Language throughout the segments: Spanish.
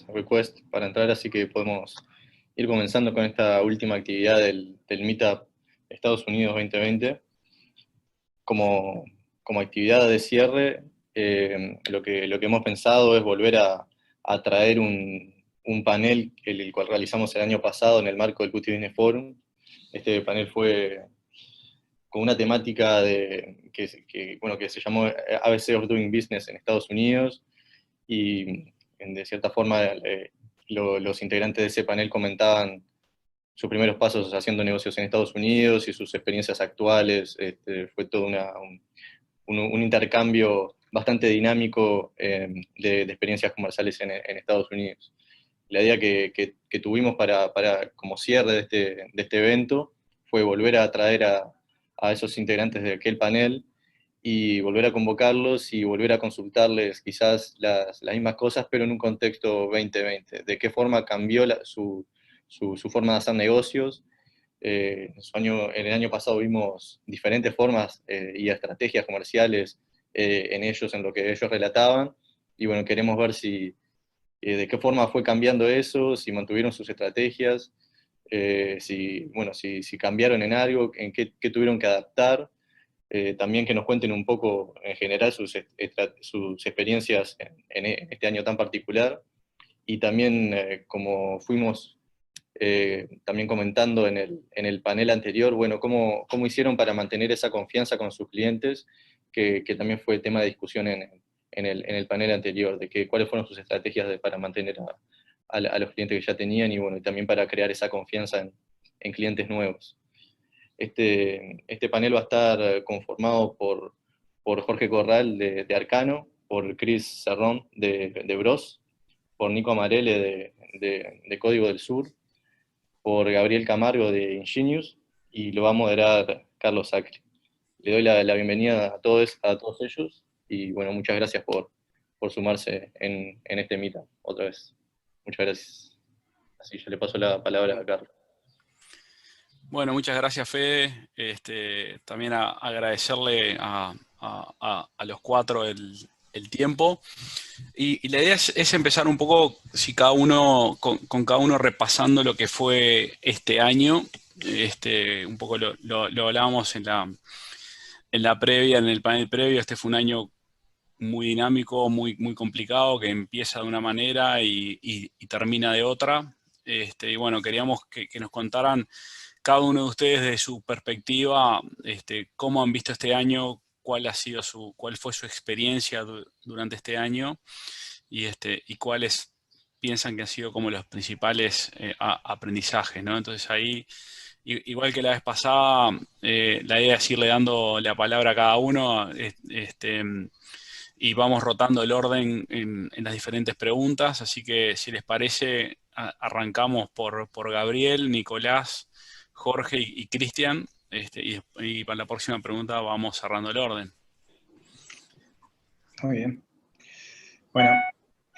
request para entrar, así que podemos ir comenzando con esta última actividad del Meetup Estados Unidos 2020. Como actividad de cierre, lo que hemos pensado es volver a traer un panel, el cual realizamos el año pasado en el marco del Qt Business Forum. Este panel fue con una temática que se llamó ABC of Doing Business en Estados Unidos, y de cierta forma los integrantes de ese panel comentaban sus primeros pasos haciendo negocios en Estados Unidos y sus experiencias actuales. Fue todo un intercambio bastante dinámico de experiencias comerciales en Estados Unidos. La idea que tuvimos como cierre de este evento fue volver a traer a esos integrantes de aquel panel y volver a convocarlos y volver a consultarles quizás las mismas cosas, pero en un contexto 2020. De qué forma cambió su forma de hacer negocios. En el año pasado vimos diferentes formas y estrategias comerciales en lo que ellos relataban, y bueno, queremos ver de qué forma fue cambiando eso, si mantuvieron sus estrategias, si cambiaron en algo, en qué tuvieron que adaptar. También que nos cuenten un poco en general sus experiencias en este año tan particular, y también como fuimos también comentando en el panel anterior, bueno, cómo hicieron para mantener esa confianza con sus clientes, que también fue tema de discusión en el panel anterior, cuáles fueron sus estrategias para mantener a los clientes que ya tenían, y bueno, y también para crear esa confianza en clientes nuevos. Este panel va a estar conformado por Jorge Corral de Arcano, por Chris Serrón de Bros, por Nico Amarele de Código del Sur, por Gabriel Camargo de Ingenius, y lo va a moderar Carlos Sacri. Le doy la bienvenida a todos ellos, y bueno, muchas gracias por sumarse en este meetup otra vez. Muchas gracias. Así yo le paso la palabra a Carlos. Bueno, muchas gracias, Fede. También agradecerle a los cuatro el tiempo. Y la idea es empezar un poco, si cada uno, con cada uno repasando lo que fue este año. Un poco lo hablábamos en la previa, en el panel previo. Este fue un año muy dinámico, muy complicado, que empieza de una manera y termina de otra. Y bueno, queríamos que nos contaran cada uno de ustedes de su perspectiva, cómo han visto este año, cuál fue su experiencia durante este año, y cuáles piensan que han sido como los principales aprendizajes, ¿no? Entonces ahí, igual que la vez pasada, la idea es irle dando la palabra a cada uno, y vamos rotando el orden en las diferentes preguntas. Así que, si les parece, arrancamos por Gabriel, Nicolás, Jorge y Cristian, y para la próxima pregunta vamos cerrando el orden. Muy bien. Bueno,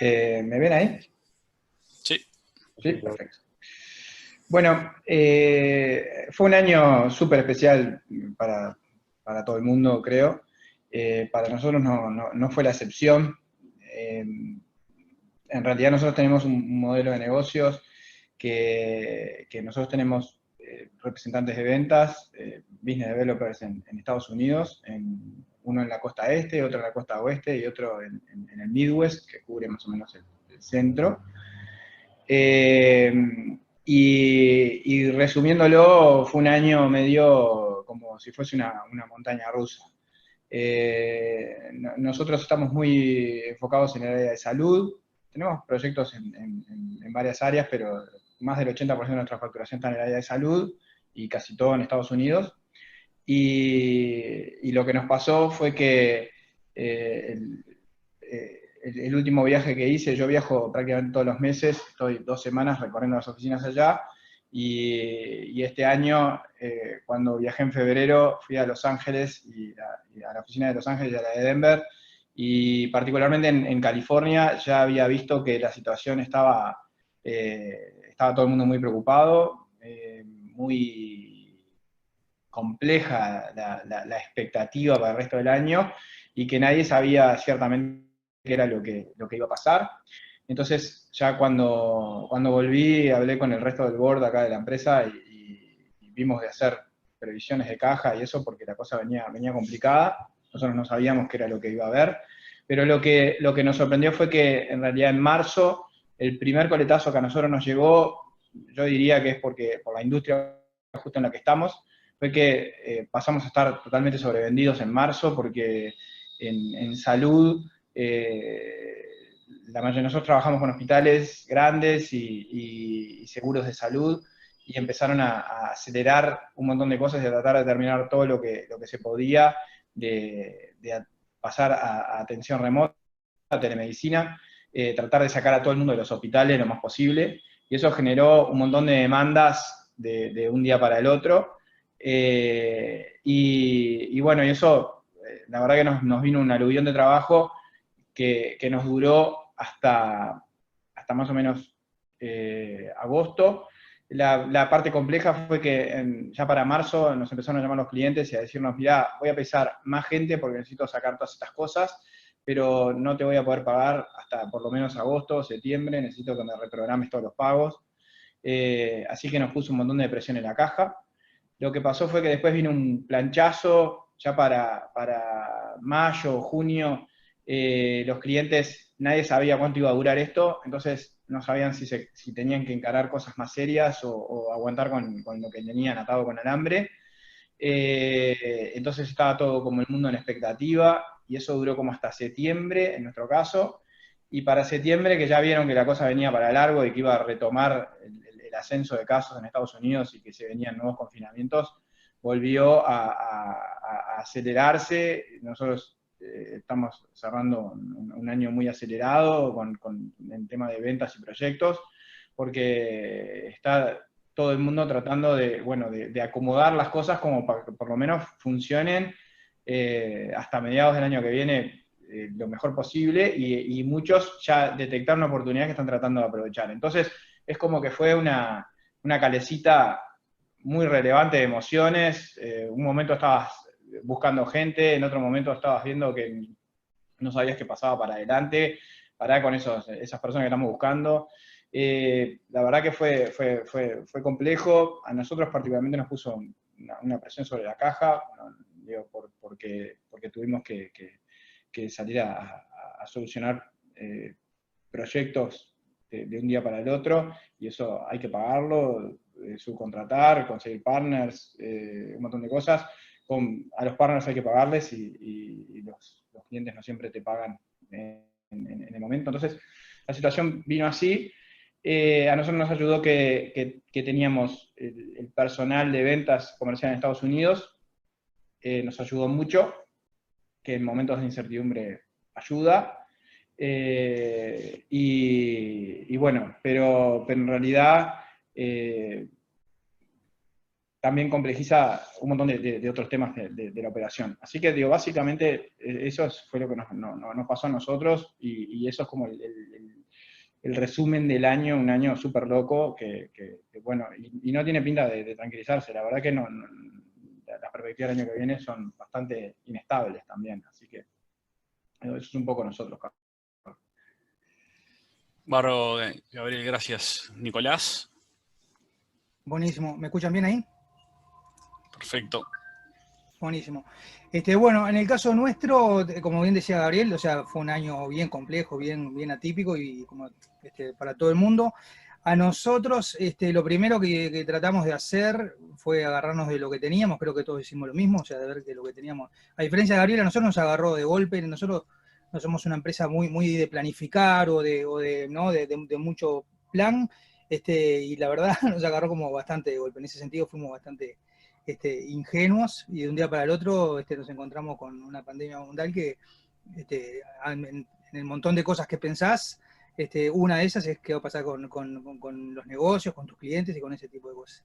¿me ven ahí? Sí. Sí, perfecto. Bueno, fue un año súper especial para todo el mundo, creo. Para nosotros no fue la excepción. En realidad nosotros tenemos un modelo de negocios que nosotros tenemos representantes de ventas, business developers en Estados Unidos, uno en la costa este, otro en la costa oeste y otro en el Midwest, que cubre más o menos el centro. Y resumiéndolo, fue un año medio como si fuese una montaña rusa. Nosotros estamos muy enfocados en el área de salud. Tenemos proyectos en varias áreas, pero más del 80% de nuestra facturación está en el área de salud, y casi todo en Estados Unidos. Y lo que nos pasó fue que el último viaje que hice, yo viajo prácticamente todos los meses, estoy 2 semanas recorriendo las oficinas allá, y este año, cuando viajé en febrero, fui a Los Ángeles, y a la oficina de Los Ángeles y a la de Denver, y particularmente en California ya había visto que la situación estaba todo el mundo muy preocupado, muy compleja la expectativa para el resto del año, y que nadie sabía ciertamente qué era lo que iba a pasar. Entonces, ya cuando volví, hablé con el resto del board acá de la empresa y vimos de hacer previsiones de caja y eso porque la cosa venía complicada. Nosotros no sabíamos qué era lo que iba a haber. Pero lo que nos sorprendió fue que en realidad en marzo, el primer coletazo que a nosotros nos llegó, yo diría que es por la industria justo en la que estamos, fue que pasamos a estar totalmente sobrevendidos en marzo porque en salud, la mayoría de nosotros trabajamos con hospitales grandes y seguros de salud, y empezaron a acelerar un montón de cosas y a tratar de terminar todo lo que se podía, de pasar a atención remota, a telemedicina, tratar de sacar a todo el mundo de los hospitales lo más posible, y eso generó un montón de demandas de un día para el otro, y bueno, y eso, la verdad que nos vino un aluvión de trabajo que nos duró hasta más o menos agosto. La parte compleja fue que ya para marzo nos empezaron a llamar los clientes y a decirnos, mirá, voy a pesar más gente porque necesito sacar todas estas cosas, pero no te voy a poder pagar hasta por lo menos agosto, septiembre, necesito que me reprogrames todos los pagos. Así que nos puso un montón de presión en la caja. Lo que pasó fue que después vino un planchazo, ya para mayo, junio, los clientes, nadie sabía cuánto iba a durar esto, entonces no sabían si tenían que encarar cosas más serias o aguantar con lo que tenían atado con alambre. Entonces estaba todo como el mundo en expectativa, y eso duró como hasta septiembre, en nuestro caso, y para septiembre, que ya vieron que la cosa venía para largo y que iba a retomar el ascenso de casos en Estados Unidos y que se venían nuevos confinamientos, volvió a acelerarse. Nosotros estamos cerrando un año muy acelerado con el tema de ventas y proyectos, porque está todo el mundo tratando de acomodar las cosas como para que por lo menos funcionen hasta mediados del año que viene lo mejor posible, y muchos ya detectaron oportunidades que están tratando de aprovechar. Entonces, es como que fue una calecita muy relevante de emociones. Un momento estabas buscando gente, en otro momento estabas viendo que no sabías qué pasaba para adelante, para con esas personas que estamos buscando. La verdad que fue complejo. A nosotros particularmente nos puso una presión sobre la caja, ¿no? Digo, porque tuvimos que salir a solucionar proyectos de un día para el otro, y eso hay que pagarlo, subcontratar, conseguir partners, un montón de cosas. A los partners hay que pagarles, y los clientes no siempre te pagan en el momento. Entonces, la situación vino así. A nosotros nos ayudó que teníamos el personal de ventas comercial en Estados Unidos, nos ayudó mucho, que en momentos de incertidumbre ayuda. Y bueno, pero en realidad también complejiza un montón de otros temas de la operación. Así que digo, básicamente eso fue lo que nos pasó a nosotros, y eso es como el resumen del año, un año súper loco, que bueno, y no tiene pinta de tranquilizarse. La verdad que las perspectivas del año que viene son bastante inestables también, así que eso es un poco nosotros. Barro, Gabriel, gracias. Nicolás. Buenísimo. ¿Me escuchan bien ahí? Perfecto. Buenísimo. Bueno, en el caso nuestro, como bien decía Gabriel, o sea, fue un año bien complejo, bien atípico, y como para todo el mundo. A nosotros, lo primero que tratamos de hacer fue agarrarnos de lo que teníamos. Creo que todos hicimos lo mismo, o sea, de ver de lo que teníamos. A diferencia de Gabriel, a nosotros nos agarró de golpe. Nosotros no somos una empresa muy de planificar o de mucho plan, y la verdad nos agarró como bastante de golpe. En ese sentido fuimos bastante ingenuos, y de un día para el otro nos encontramos con una pandemia mundial que en el montón de cosas que pensás, una de esas es qué va a pasar con los negocios, con tus clientes y con ese tipo de cosas.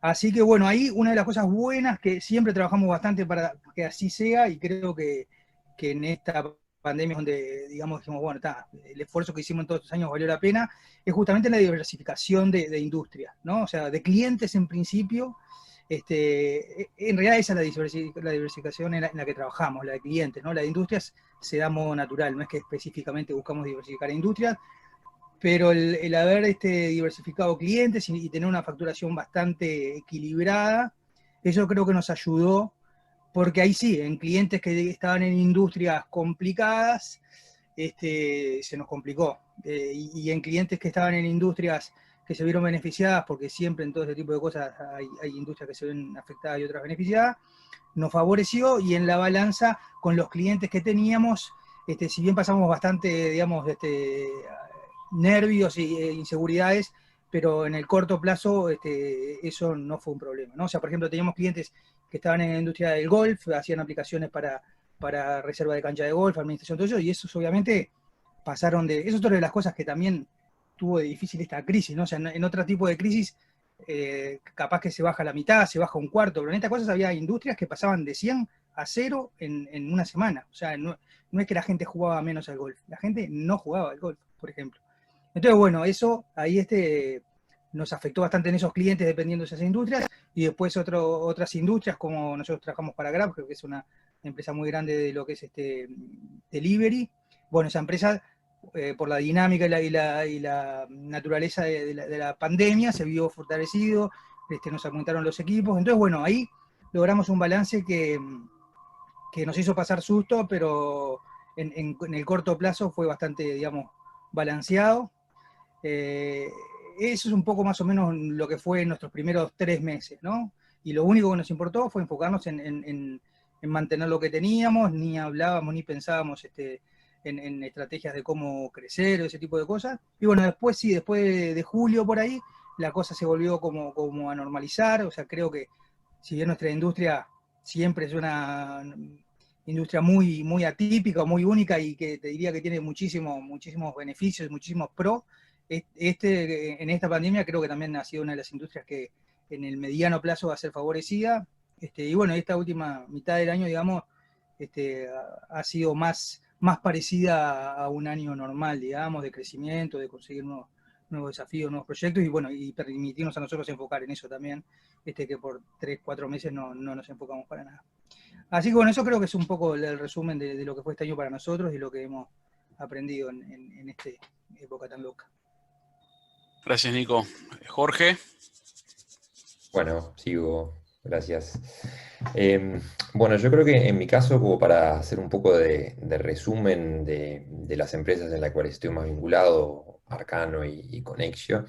Así que bueno, ahí una de las cosas buenas, que siempre trabajamos bastante para que así sea, y creo que en esta pandemia donde, digamos, dijimos, bueno, el esfuerzo que hicimos en todos estos años valió la pena, es justamente la diversificación de industria, ¿no? O sea, de clientes en principio. En realidad esa es la diversificación en la que trabajamos, la de clientes, ¿no? La de industrias se da a modo natural, no es que específicamente buscamos diversificar industrias, pero el haber diversificado clientes y tener una facturación bastante equilibrada, eso creo que nos ayudó, porque ahí sí, en clientes que estaban en industrias complicadas, se nos complicó. Y en clientes que estaban en industrias que se vieron beneficiadas, porque siempre en todo este tipo de cosas hay industrias que se ven afectadas y otras beneficiadas, nos favoreció, y en la balanza con los clientes que teníamos, si bien pasamos bastante, digamos, nervios e inseguridades, pero en el corto plazo eso no fue un problema, ¿no? O sea, por ejemplo, teníamos clientes que estaban en la industria del golf, hacían aplicaciones para reserva de cancha de golf, administración, todo eso, y esos obviamente pasaron de... Eso es otra de las cosas que también tuvo de difícil esta crisis, ¿no? O sea, en otro tipo de crisis, capaz que se baja la mitad, se baja un cuarto, pero en estas cosas había industrias que pasaban de 100 a 0 en una semana. O sea, no es que la gente jugaba menos al golf, la gente no jugaba al golf, por ejemplo. Entonces, bueno, eso ahí nos afectó bastante en esos clientes dependiendo de esas industrias, y después otras industrias, como nosotros trabajamos para Grab, creo que es una empresa muy grande de lo que es delivery. Bueno, esa empresa, por la dinámica y la naturaleza de la pandemia, se vio fortalecido, nos aumentaron los equipos. Entonces, bueno, ahí logramos un balance que nos hizo pasar susto, pero en el corto plazo fue bastante, digamos, balanceado. Eso es un poco más o menos lo que fue en nuestros primeros 3 meses, ¿no? Y lo único que nos importó fue enfocarnos en mantener lo que teníamos, ni hablábamos ni pensábamos en estrategias de cómo crecer o ese tipo de cosas. Y bueno, después sí, después de julio por ahí, la cosa se volvió como a normalizar. O sea, creo que si bien nuestra industria siempre es una industria muy, muy atípica, muy única, y que te diría que tiene muchísimos beneficios, muchísimos pros, en esta pandemia creo que también ha sido una de las industrias que en el mediano plazo va a ser favorecida. Y bueno, esta última mitad del año, digamos, ha sido más parecida a un año normal, digamos, de crecimiento, de conseguir nuevos desafíos, nuevos proyectos, y bueno, y permitirnos a nosotros enfocar en eso también, que por 3, 4 meses no nos enfocamos para nada. Así que bueno, eso creo que es un poco el resumen de lo que fue este año para nosotros y lo que hemos aprendido en esta época tan loca. Gracias, Nico. Jorge. Bueno, sigo. Gracias. Bueno, yo creo que en mi caso, como para hacer un poco de resumen de las empresas en las cuales estoy más vinculado, Arcano y Connexio,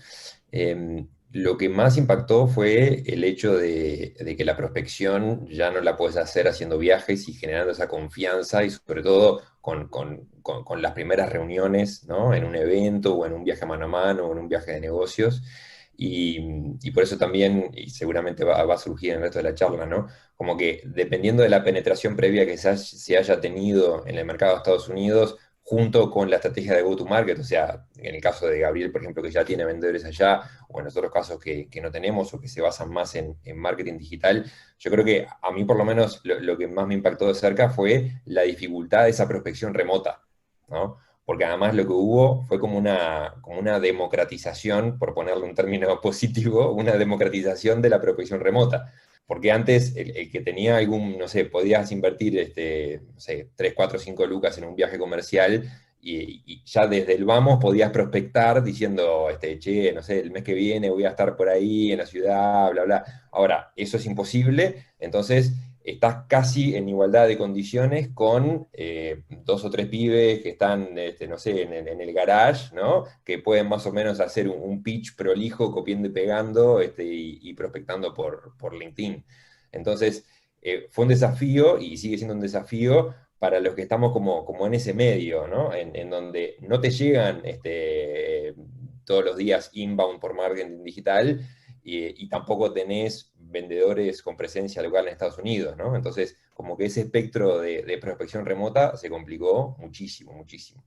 lo que más impactó fue el hecho de que la prospección ya no la puedes hacer haciendo viajes y generando esa confianza, y sobre todo con las primeras reuniones, ¿no? En un evento o en un viaje mano a mano o en un viaje de negocios. Y por eso también, y seguramente va a surgir en el resto de la charla, ¿no? Como que dependiendo de la penetración previa que se haya tenido en el mercado de Estados Unidos, junto con la estrategia de go-to-market, o sea, en el caso de Gabriel, por ejemplo, que ya tiene vendedores allá, o en los otros casos que no tenemos o que se basan más en marketing digital, yo creo que a mí por lo menos lo que más me impactó de cerca fue la dificultad de esa prospección remota, ¿no? Porque además lo que hubo fue como una democratización, por ponerle un término positivo, una democratización de la prospección remota. Porque antes el que tenía algún, no sé, podías invertir, no sé, 3, 4, 5 lucas en un viaje comercial, y ya desde el vamos podías prospectar diciendo, che, no sé, el mes que viene voy a estar por ahí en la ciudad, bla, bla. Ahora, eso es imposible, entonces estás casi en igualdad de condiciones con 2 o 3 pibes que están, no sé, en el garage, ¿no? Que pueden más o menos hacer un pitch prolijo, copiando y pegando, y prospectando por LinkedIn. Entonces, fue un desafío, y sigue siendo un desafío para los que estamos como en ese medio, ¿no? En donde no te llegan todos los días inbound por marketing digital, y tampoco tenés vendedores con presencia local en Estados Unidos, ¿no? Entonces, como que ese espectro de prospección remota se complicó muchísimo, muchísimo.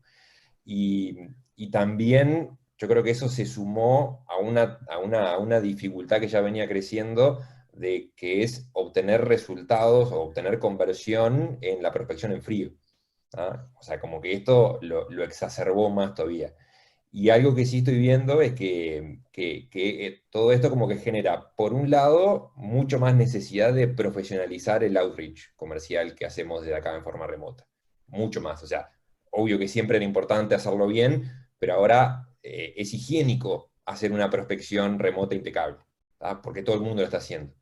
Y también yo creo que eso se sumó a una dificultad que ya venía creciendo, de que es obtener resultados o obtener conversión en la prospección en frío, ¿ah? O sea, como que esto lo exacerbó más todavía. Y algo que sí estoy viendo es que todo esto como que genera, por un lado, mucho más necesidad de profesionalizar el outreach comercial que hacemos desde acá en forma remota. Mucho más. O sea, obvio que siempre era importante hacerlo bien, pero ahora es higiénico hacer una prospección remota impecable, ¿tá? Porque todo el mundo lo está haciendo.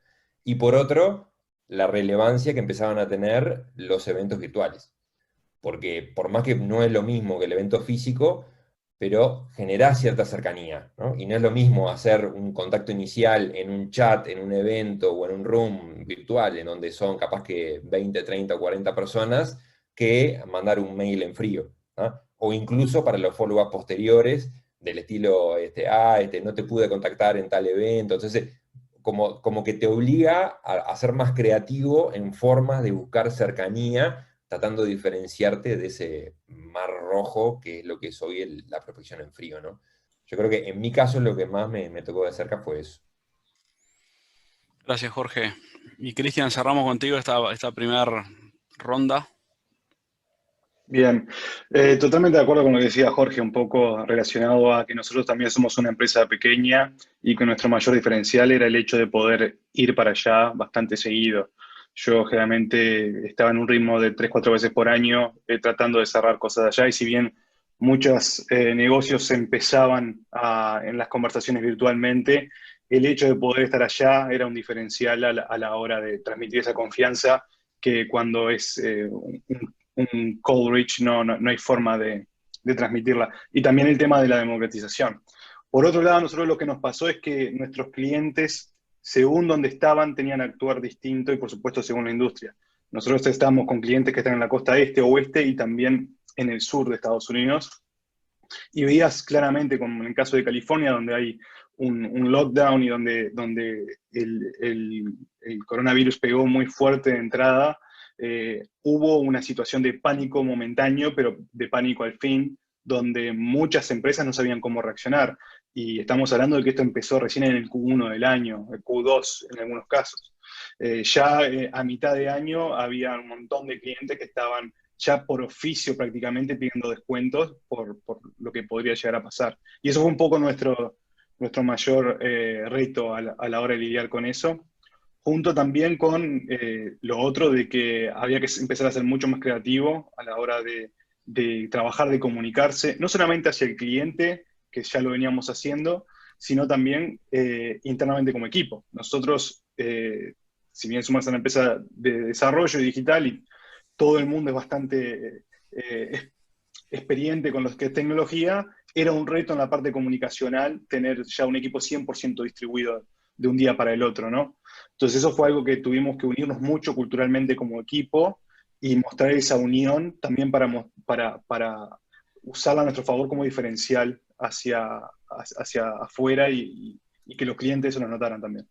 Y por otro, la relevancia que empezaban a tener los eventos virtuales. Porque por más que no es lo mismo que el evento físico, pero genera cierta cercanía, ¿no? Y no es lo mismo hacer un contacto inicial en un chat, en un evento o en un room virtual, en donde son capaz que 20, 30 o 40 personas, que mandar un mail en frío, ¿no? O incluso para los follow-up posteriores, del estilo, no te pude contactar en tal evento. Entonces, como que te obliga a ser más creativo en formas de buscar cercanía, tratando de diferenciarte de ese mar rojo que es lo que es hoy la prospección en frío, ¿no? Yo creo que en mi caso lo que más me tocó de cerca fue eso. Gracias, Jorge. Y Cristian, cerramos contigo esta primera ronda. Bien, totalmente de acuerdo con lo que decía Jorge, un poco relacionado a que nosotros también somos una empresa pequeña y que nuestro mayor diferencial era el hecho de poder ir para allá bastante seguido. Yo generalmente estaba en un ritmo de 3, 4 veces por año tratando de cerrar cosas allá, y si bien muchos negocios empezaban en las conversaciones virtualmente, el hecho de poder estar allá era un diferencial a la hora de transmitir esa confianza que cuando es un cold reach no hay forma de transmitirla. Y también el tema de la democratización. Por otro lado, nosotros lo que nos pasó es que nuestros clientes, según donde estaban, tenían que actuar distinto, y por supuesto según la industria. Nosotros estamos con clientes que están en la costa este, oeste y también en el sur de Estados Unidos, y veías claramente, como en el caso de California, donde hay un lockdown y donde el coronavirus pegó muy fuerte de entrada, hubo una situación de pánico momentáneo, pero de pánico al fin, donde muchas empresas no sabían cómo reaccionar. Y estamos hablando de que esto empezó recién en el Q1 del año, el Q2 en algunos casos. A mitad de año había un montón de clientes que estaban ya por oficio prácticamente pidiendo descuentos por lo que podría llegar a pasar. Y eso fue un poco nuestro mayor reto a la hora de lidiar con eso, junto también con lo otro de que había que empezar a ser mucho más creativo a la hora de trabajar, de comunicarse, no solamente hacia el cliente, que ya lo veníamos haciendo, sino también internamente como equipo. Nosotros, si bien somos una empresa de desarrollo digital y todo el mundo es bastante experiente con lo que es tecnología, era un reto en la parte comunicacional tener ya un equipo 100% distribuido de un día para el otro, ¿no? Entonces eso fue algo que tuvimos que unirnos mucho culturalmente como equipo y mostrar esa unión también para usarla a nuestro favor como diferencial hacia afuera, y que los clientes eso lo notaran también.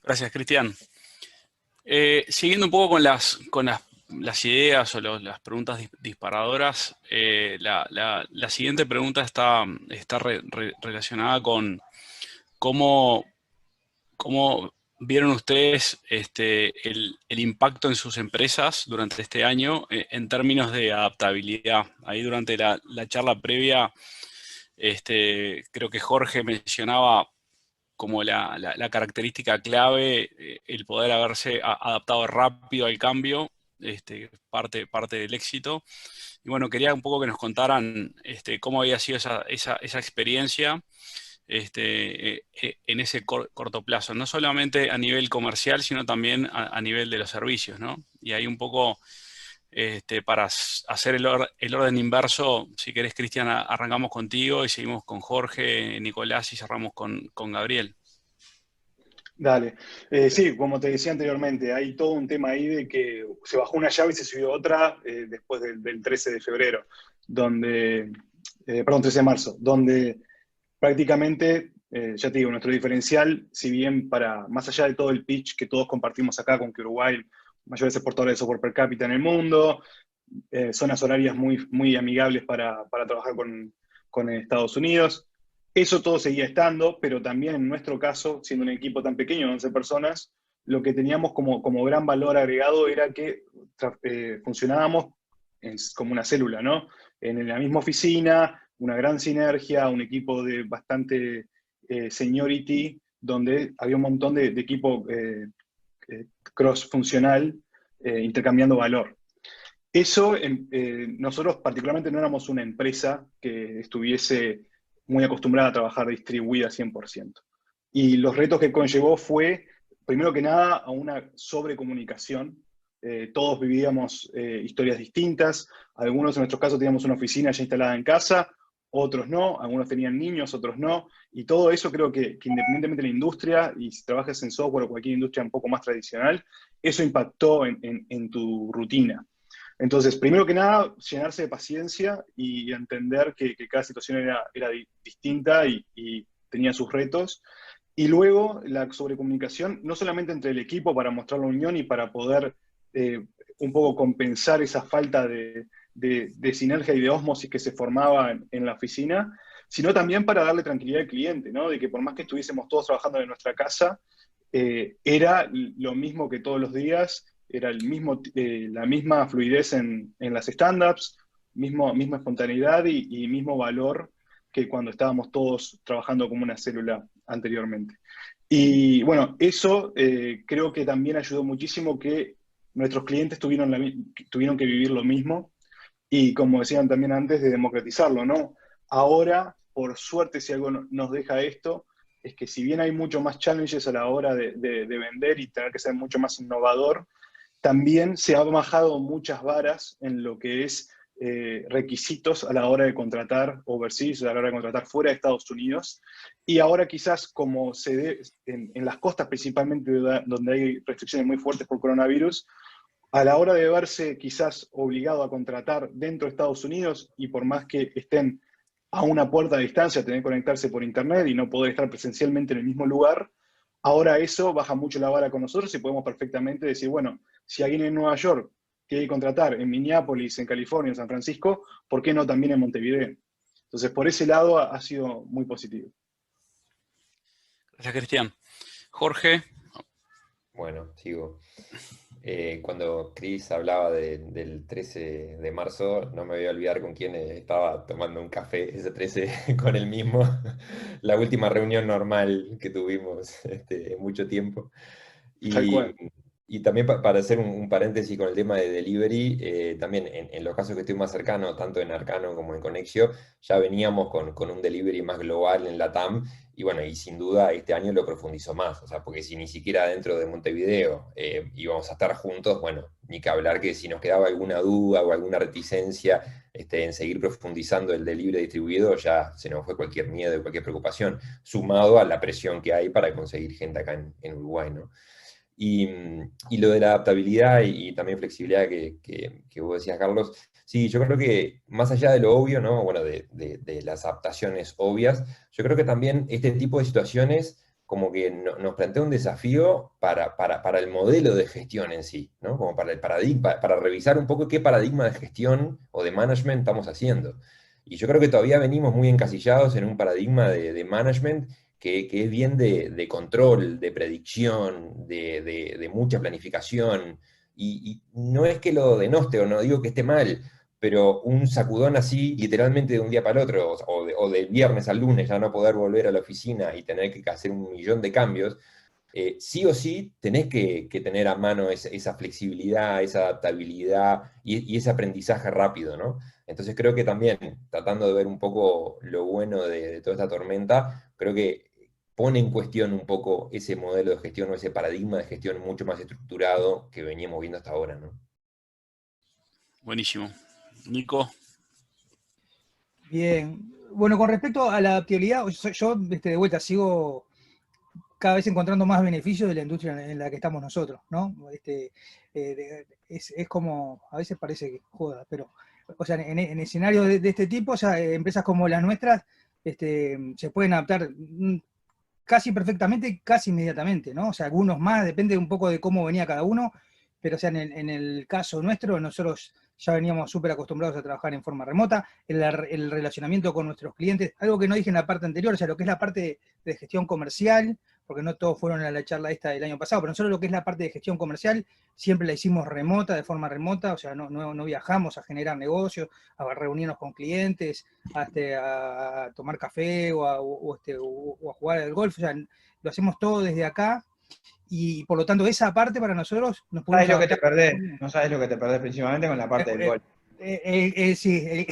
Gracias, Cristian. Siguiendo un poco con las ideas o las preguntas disparadoras, la siguiente pregunta está relacionada con cómo vieron ustedes el impacto en sus empresas durante este año en términos de adaptabilidad. Ahí durante la charla previa, creo que Jorge mencionaba como la característica clave, el poder haberse adaptado rápido al cambio, parte del éxito. Y bueno, quería un poco que nos contaran cómo había sido esa experiencia en ese corto plazo, no solamente a nivel comercial, sino también a nivel de los servicios, ¿no? Y ahí un poco, para hacer el orden inverso, si querés, Cristian, arrancamos contigo y seguimos con Jorge, Nicolás, y cerramos con Gabriel. Dale. Sí, como te decía anteriormente, hay todo un tema ahí de que se bajó una llave y se subió otra después del 13 de febrero, perdón, 13 de marzo, donde prácticamente, ya te digo, nuestro diferencial, si bien más allá de todo el pitch que todos compartimos acá con que Uruguay, mayores exportadores de software per cápita en el mundo, zonas horarias muy, muy amigables para trabajar con Estados Unidos, eso todo seguía estando, pero también en nuestro caso, siendo un equipo tan pequeño, 11 personas, lo que teníamos como gran valor agregado era que funcionábamos como una célula, ¿no? En la misma oficina, una gran sinergia, un equipo de bastante seniority, donde había un montón de equipo cross-funcional intercambiando valor. Eso, nosotros particularmente no éramos una empresa que estuviese muy acostumbrada a trabajar distribuida 100%. Y los retos que conllevó fue, primero que nada, a una sobrecomunicación. Todos vivíamos historias distintas. Algunos en nuestros casos teníamos una oficina ya instalada en casa, otros no. Algunos tenían niños, otros no. Y todo eso creo que independientemente de la industria, y si trabajas en software o cualquier industria un poco más tradicional, eso impactó en tu rutina. Entonces, primero que nada, llenarse de paciencia y entender que cada situación era distinta y tenía sus retos. Y luego la sobrecomunicación, no solamente entre el equipo para mostrar la unión y para poder un poco compensar esa falta de sinergia y de ósmosis que se formaba en la oficina, sino también para darle tranquilidad al cliente, ¿no? De que por más que estuviésemos todos trabajando en nuestra casa, era lo mismo que todos los días, era la misma fluidez en las stand-ups, misma espontaneidad y mismo valor que cuando estábamos todos trabajando como una célula anteriormente. Y bueno, eso creo que también ayudó muchísimo que nuestros clientes tuvieron que vivir lo mismo y, como decían también antes, de democratizarlo, ¿no? Ahora, por suerte, si algo nos deja esto, es que si bien hay mucho más challenges a la hora de vender y tener que ser mucho más innovador, también se han bajado muchas varas en lo que es requisitos a la hora de contratar overseas, a la hora de contratar fuera de Estados Unidos. Y ahora quizás como en las costas principalmente, donde hay restricciones muy fuertes por coronavirus, a la hora de verse quizás obligado a contratar dentro de Estados Unidos, y por más que estén a una puerta de distancia, tener que conectarse por internet y no poder estar presencialmente en el mismo lugar, ahora eso baja mucho la vara con nosotros y podemos perfectamente decir, bueno, si alguien en Nueva York quiere contratar en Minneapolis, en California, en San Francisco, ¿por qué no también en Montevideo? Entonces, por ese lado ha sido muy positivo. Gracias, Cristian. Jorge. Bueno, sigo. Cuando Chris hablaba del 13 de marzo, no me voy a olvidar con quién estaba tomando un café ese 13 con él mismo. La última reunión normal que tuvimos en mucho tiempo. Tal cual. Y también para hacer un paréntesis con el tema de delivery, también en los casos que estoy más cercano, tanto en Arcano como en Conexio, ya veníamos con un delivery más global en Latam, y bueno, y sin duda este año lo profundizó más, o sea, porque si ni siquiera dentro de Montevideo íbamos a estar juntos, bueno, ni que hablar que si nos quedaba alguna duda o alguna reticencia en seguir profundizando el delivery distribuido, ya se nos fue cualquier miedo y cualquier preocupación, sumado a la presión que hay para conseguir gente acá en Uruguay, ¿no? Y lo de la adaptabilidad y también flexibilidad que vos decías, Carlos, sí, yo creo que más allá de lo obvio, ¿no? Bueno, de las adaptaciones obvias, yo creo que también este tipo de situaciones como que nos plantea un desafío para el modelo de gestión en sí, ¿no? Como para el paradigma, para revisar un poco qué paradigma de gestión o de management estamos haciendo. Y yo creo que todavía venimos muy encasillados en un paradigma de management que es bien de control, de predicción, de mucha planificación, y no es que lo denoste o no digo que esté mal, pero un sacudón así, literalmente de un día para el otro, o del viernes al lunes, ya no poder volver a la oficina y tener que hacer 1.000.000 de cambios, sí o sí tenés que tener a mano esa flexibilidad, esa adaptabilidad y ese aprendizaje rápido, ¿no? Entonces creo que también, tratando de ver un poco lo bueno de toda esta tormenta, creo que pone en cuestión un poco ese modelo de gestión o ese paradigma de gestión mucho más estructurado que veníamos viendo hasta ahora, ¿no? Buenísimo. Nico. Bien. Bueno, con respecto a la adaptabilidad, yo de vuelta sigo cada vez encontrando más beneficios de la industria en la que estamos nosotros, ¿no? Es como, a veces parece que joda, pero, o sea, en escenarios de este tipo, o sea, empresas como las nuestras se pueden adaptar casi perfectamente, casi inmediatamente, ¿no? O sea, algunos más, depende un poco de cómo venía cada uno, pero o sea, en el caso nuestro, nosotros ya veníamos súper acostumbrados a trabajar en forma remota, el relacionamiento con nuestros clientes, algo que no dije en la parte anterior, o sea, lo que es la parte de gestión comercial, porque no todos fueron a la charla esta del año pasado, pero nosotros lo que es la parte de gestión comercial, siempre la hicimos remota, de forma remota, o sea, no viajamos a generar negocios, a reunirnos con clientes, a tomar café o a jugar al golf, o sea, lo hacemos todo desde acá. y por lo tanto esa parte para nosotros nos No sabes pudimos lo que te adaptar. perdés, no sabes lo que te perdés principalmente con la parte del gol. Sí,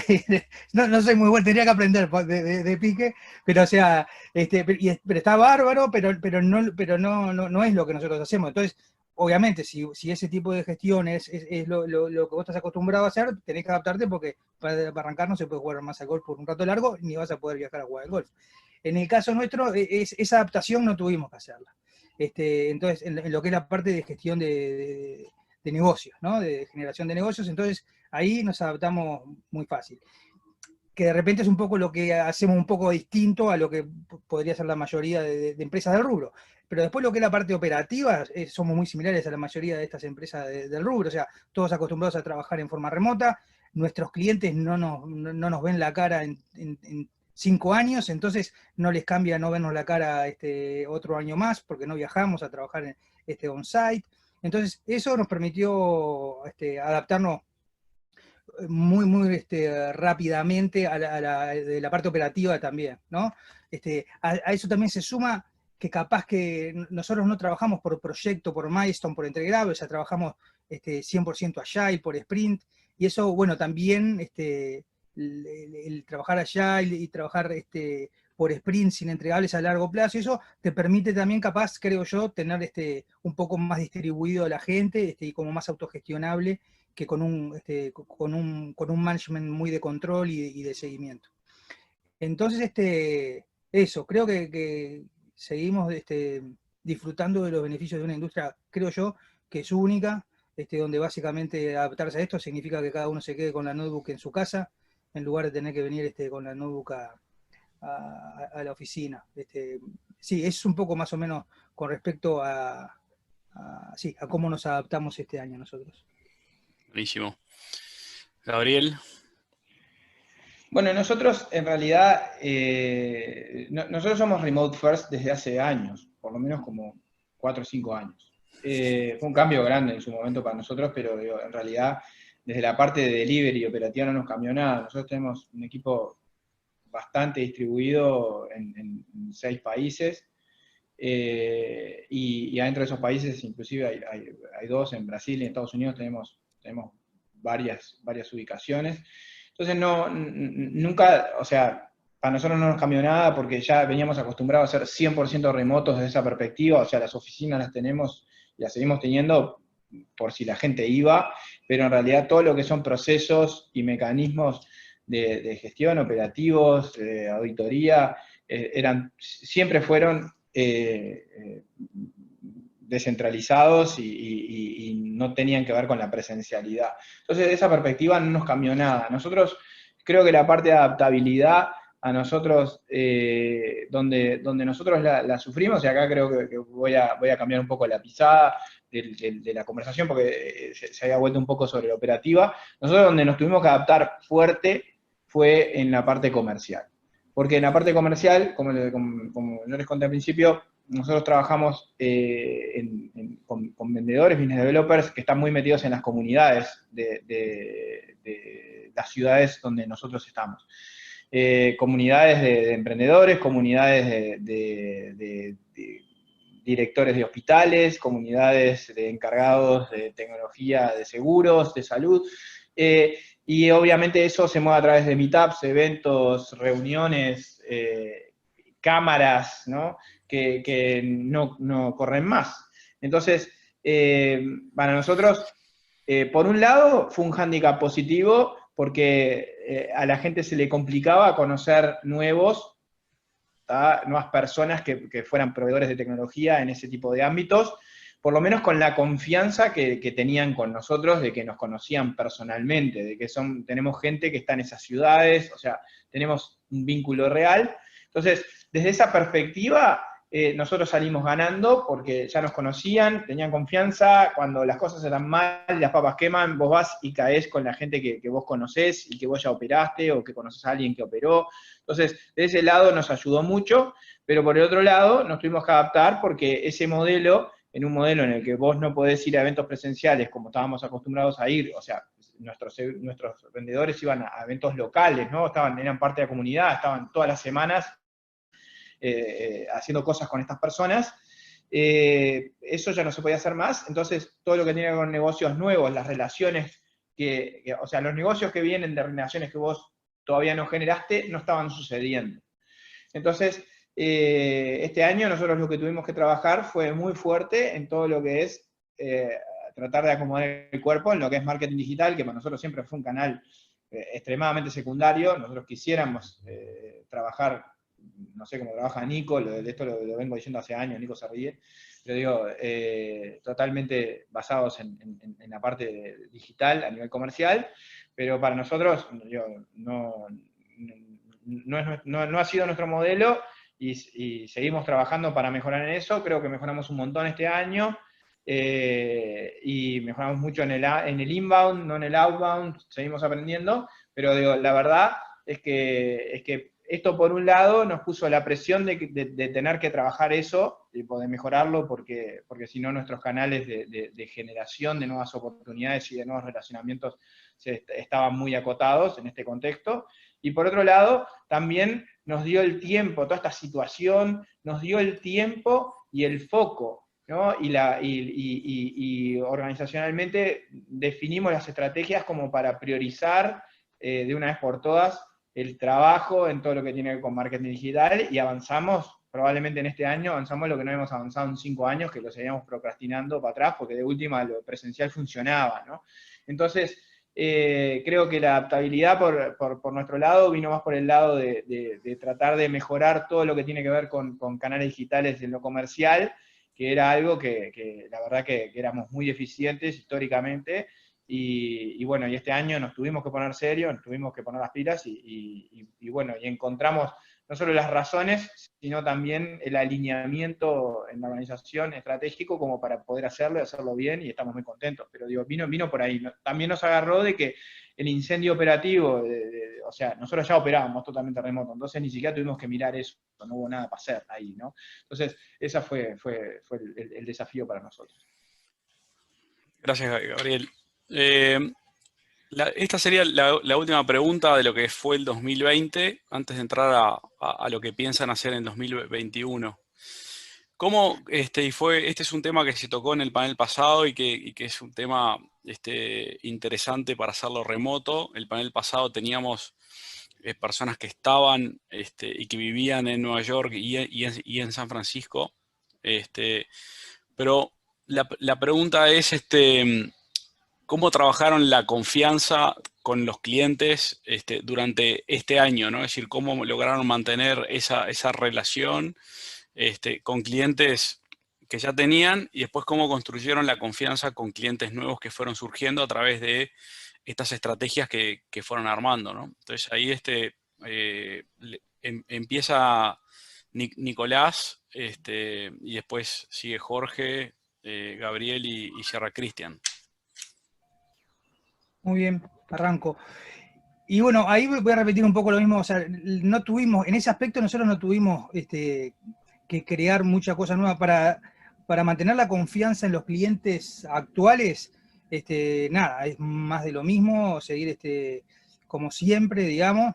no soy muy bueno, tendría que aprender de pique, pero o sea, pero está bárbaro, pero no es lo que nosotros hacemos. Entonces, obviamente, si ese tipo de gestión es lo que vos estás acostumbrado a hacer, tenés que adaptarte porque para arrancar no se puede jugar más al golf por un rato largo, ni vas a poder viajar a jugar al golf. En el caso nuestro, esa adaptación no tuvimos que hacerla. Entonces, en lo que es la parte de gestión de negocios, ¿no? De generación de negocios, entonces ahí nos adaptamos muy fácil. Que de repente es un poco lo que hacemos un poco distinto a lo que podría ser la mayoría de empresas del rubro. Pero después lo que es la parte operativa, somos muy similares a la mayoría de estas empresas del rubro, o sea, todos acostumbrados a trabajar en forma remota, nuestros clientes no nos ven la cara en 5 años, entonces no les cambia no vernos la cara otro año más, porque no viajamos a trabajar en on-site. Entonces, eso nos permitió adaptarnos muy rápidamente de la parte operativa también, ¿no? A eso también se suma que capaz que nosotros no trabajamos por proyecto, por milestone, por entregrado, o sea, trabajamos 100% agile, por sprint, y eso, bueno, también el trabajar agile y trabajar por sprint sin entregables a largo plazo, y eso te permite también capaz, creo yo, tener un poco más distribuido a la gente y como más autogestionable que con un management muy de control y de seguimiento. Entonces, eso, creo que seguimos disfrutando de los beneficios de una industria, creo yo, que es única, donde básicamente adaptarse a esto significa que cada uno se quede con la notebook en su casa, en lugar de tener que venir con la notebook a la oficina. Sí, es un poco más o menos con respecto a cómo nos adaptamos este año nosotros. Buenísimo. Gabriel. Bueno, nosotros en realidad, nosotros somos remote first desde hace años, por lo menos como 4 o 5 años. Fue un cambio grande en su momento para nosotros, pero en realidad desde la parte de delivery y operativa no nos cambió nada. Nosotros tenemos un equipo bastante distribuido en 6 países, y adentro de esos países inclusive hay 2, en Brasil y en Estados Unidos tenemos varias ubicaciones. Entonces nunca, o sea, para nosotros no nos cambió nada porque ya veníamos acostumbrados a ser 100% remotos desde esa perspectiva, o sea, las oficinas las tenemos y las seguimos teniendo por si la gente iba, pero en realidad todo lo que son procesos y mecanismos de gestión, operativos, de auditoría, siempre fueron descentralizados y no tenían que ver con la presencialidad. Entonces, de esa perspectiva no nos cambió nada. Nosotros, creo que la parte de adaptabilidad, a nosotros, donde nosotros la sufrimos, y acá creo que voy a cambiar un poco la pisada de la conversación, porque se había vuelto un poco sobre la operativa. Nosotros donde nos tuvimos que adaptar fuerte fue en la parte comercial. Porque en la parte comercial, como yo les conté al principio, nosotros trabajamos con vendedores, business developers, que están muy metidos en las comunidades de las ciudades donde nosotros estamos. Comunidades de emprendedores, comunidades de directores de hospitales, comunidades de encargados de tecnología de seguros, de salud, y obviamente eso se mueve a través de meetups, eventos, reuniones, cámaras, ¿no? Que no corren más. Entonces, para nosotros, por un lado, fue un hándicap positivo porque a la gente se le complicaba conocer nuevas personas que fueran proveedores de tecnología en ese tipo de ámbitos, por lo menos con la confianza que tenían con nosotros, de que nos conocían personalmente, de que tenemos gente que está en esas ciudades, o sea, tenemos un vínculo real. Entonces, desde esa perspectiva, nosotros salimos ganando porque ya nos conocían, tenían confianza, cuando las cosas eran mal, las papas queman, vos vas y caés con la gente que vos conocés y que vos ya operaste o que conoces a alguien que operó. Entonces, de ese lado nos ayudó mucho, pero por el otro lado nos tuvimos que adaptar porque ese modelo, en un modelo en el que vos no podés ir a eventos presenciales como estábamos acostumbrados a ir, o sea, nuestros vendedores iban a eventos locales, ¿no? Eran parte de la comunidad, estaban todas las semanas haciendo cosas con estas personas, eso ya no se podía hacer más, entonces todo lo que tiene que ver con negocios nuevos, las relaciones o sea, los negocios que vienen de relaciones que vos todavía no generaste, no estaban sucediendo. Entonces, este año nosotros lo que tuvimos que trabajar fue muy fuerte en todo lo que es tratar de acomodar el cuerpo en lo que es marketing digital, que para nosotros siempre fue un canal extremadamente secundario. Nosotros quisiéramos trabajar, no sé cómo trabaja Nico, de esto lo vengo diciendo hace años, Nico se ríe, pero digo, totalmente basados en la parte digital a nivel comercial, pero para nosotros no ha sido nuestro modelo y seguimos trabajando para mejorar en eso. Creo que mejoramos un montón este año y mejoramos mucho en el inbound, no en el outbound, seguimos aprendiendo, pero digo, la verdad es que esto por un lado nos puso la presión de tener que trabajar eso y poder mejorarlo, porque si no nuestros canales de generación de nuevas oportunidades y de nuevos relacionamientos estaban muy acotados en este contexto. Y por otro lado, también nos dio el tiempo, toda esta situación nos dio el tiempo y el foco, ¿no? Y organizacionalmente definimos las estrategias como para priorizar de una vez por todas el trabajo en todo lo que tiene que ver con marketing digital, y avanzamos, probablemente en este año, avanzamos lo que no hemos avanzado en 5 años, que lo seguíamos procrastinando para atrás, porque de última lo presencial funcionaba, ¿no? Entonces, creo que la adaptabilidad por nuestro lado vino más por el lado de tratar de mejorar todo lo que tiene que ver con canales digitales en lo comercial, que era algo que la verdad que éramos muy eficientes históricamente, y bueno, y este año nos tuvimos que poner serios, nos tuvimos que poner las pilas, y bueno, y encontramos no solo las razones, sino también el alineamiento en la organización estratégico como para poder hacerlo y hacerlo bien, y estamos muy contentos. Pero digo, vino por ahí. También nos agarró de que el incendio operativo, o sea, nosotros ya operábamos totalmente remoto, entonces ni siquiera tuvimos que mirar eso, no hubo nada para hacer ahí, ¿no? Entonces, ese fue el desafío para nosotros. Gracias, Gabriel. Esta sería la última pregunta de lo que fue el 2020, antes de entrar a lo que piensan hacer en 2021. ¿Cómo, este es un tema que se tocó en el panel pasado y que es un tema interesante para hacerlo remoto? El panel pasado teníamos personas que estaban y que vivían en Nueva York y en San Francisco. Pero la pregunta es, ¿cómo trabajaron la confianza con los clientes durante este año, ¿no? Es decir, ¿cómo lograron mantener esa relación con clientes que ya tenían, y después cómo construyeron la confianza con clientes nuevos que fueron surgiendo a través de estas estrategias que fueron armando, ¿no? Entonces ahí empieza Nicolás, y después sigue Jorge, Gabriel y cierra Cristian. Muy bien, arranco. Y bueno, ahí voy a repetir un poco lo mismo, o sea, no tuvimos, en ese aspecto nosotros no tuvimos que crear mucha cosa nueva para mantener la confianza en los clientes actuales. Nada, es más de lo mismo, seguir como siempre, digamos.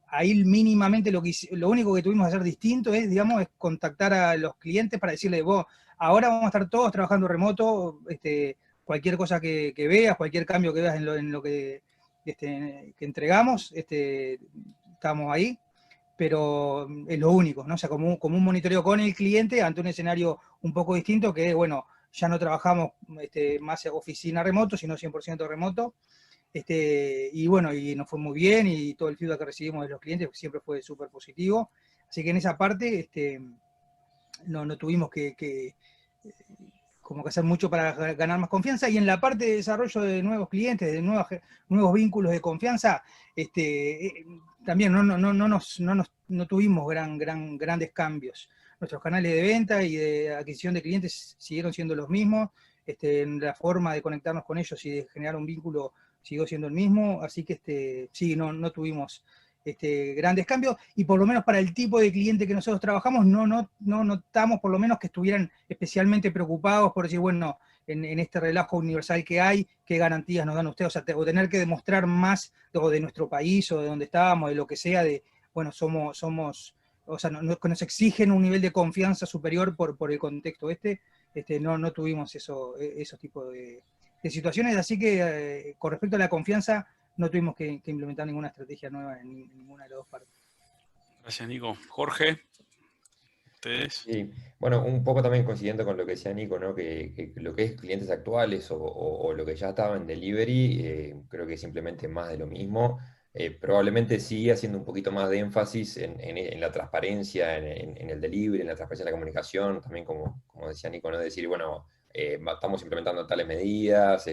Ahí mínimamente lo único que tuvimos que hacer distinto es, digamos, es contactar a los clientes para decirles, vos, ahora vamos a estar todos trabajando remoto, cualquier cosa que veas, cualquier cambio que veas en lo que entregamos, estamos ahí, pero es lo único, ¿no? O sea, como un monitoreo con el cliente ante un escenario un poco distinto, que bueno, ya no trabajamos más oficina remoto, sino 100% remoto, y bueno, y nos fue muy bien, y todo el feedback que recibimos de los clientes siempre fue súper positivo, así que en esa parte no tuvimos que hacer mucho para ganar más confianza. Y en la parte de desarrollo de nuevos clientes, de nuevos vínculos de confianza, también no tuvimos grandes cambios. Nuestros canales de venta y de adquisición de clientes siguieron siendo los mismos, la forma de conectarnos con ellos y de generar un vínculo siguió siendo el mismo, así que sí, no tuvimos grandes cambios, y por lo menos para el tipo de cliente que nosotros trabajamos, no notamos por lo menos que estuvieran especialmente preocupados por decir, bueno, en este relajo universal que hay, ¿qué garantías nos dan ustedes? O sea, o tener que demostrar más de nuestro país, o de donde estábamos, de lo que sea, de, bueno, somos o sea, que nos exigen un nivel de confianza superior por el contexto no tuvimos esos tipos de situaciones, así que con respecto a la confianza no tuvimos que implementar ninguna estrategia nueva en ninguna de las dos partes. Gracias, Nico. Jorge, ¿ustedes? Sí, bueno, un poco también coincidiendo con lo que decía Nico, ¿no? Que lo que es clientes actuales o lo que ya estaba en delivery, creo que es simplemente más de lo mismo. Probablemente sigue haciendo un poquito más de énfasis en la transparencia, en el delivery, en la transparencia de la comunicación, también como decía Nico, ¿no? Decir, bueno, estamos implementando tales medidas,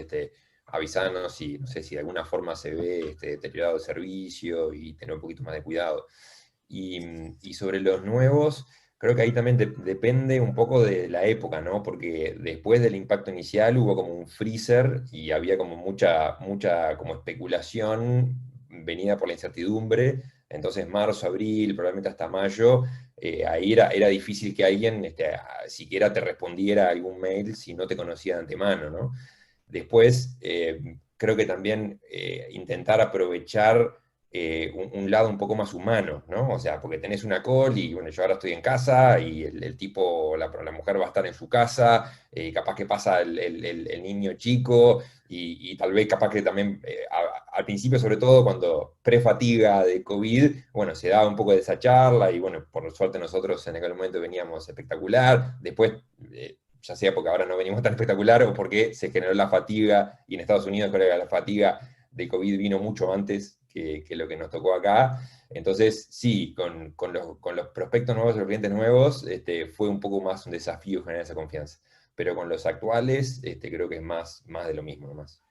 avisarnos si, no sé, si de alguna forma se ve deteriorado el servicio y tener un poquito más de cuidado. Y sobre los nuevos, creo que ahí también depende un poco de la época, ¿no? Porque después del impacto inicial hubo como un freezer y había como mucha como especulación venida por la incertidumbre. Entonces marzo, abril, probablemente hasta mayo, ahí era difícil que alguien siquiera te respondiera algún mail si no te conocía de antemano, ¿no? Después, creo que también intentar aprovechar un lado un poco más humano, ¿no? O sea, porque tenés una call y bueno, yo ahora estoy en casa y el tipo, la mujer va a estar en su casa, capaz que pasa el niño chico y tal vez capaz que también al principio, sobre todo cuando pre-fatiga de COVID, bueno, se daba un poco de esa charla y bueno, por suerte nosotros en aquel momento veníamos espectacular, después ya sea porque ahora no venimos tan espectacular o porque se generó la fatiga, y en Estados Unidos creo que la fatiga de COVID vino mucho antes que lo que nos tocó acá. Entonces, sí, con los prospectos nuevos, los clientes nuevos, fue un poco más un desafío generar esa confianza. Pero con los actuales, creo que es más de lo mismo nomás.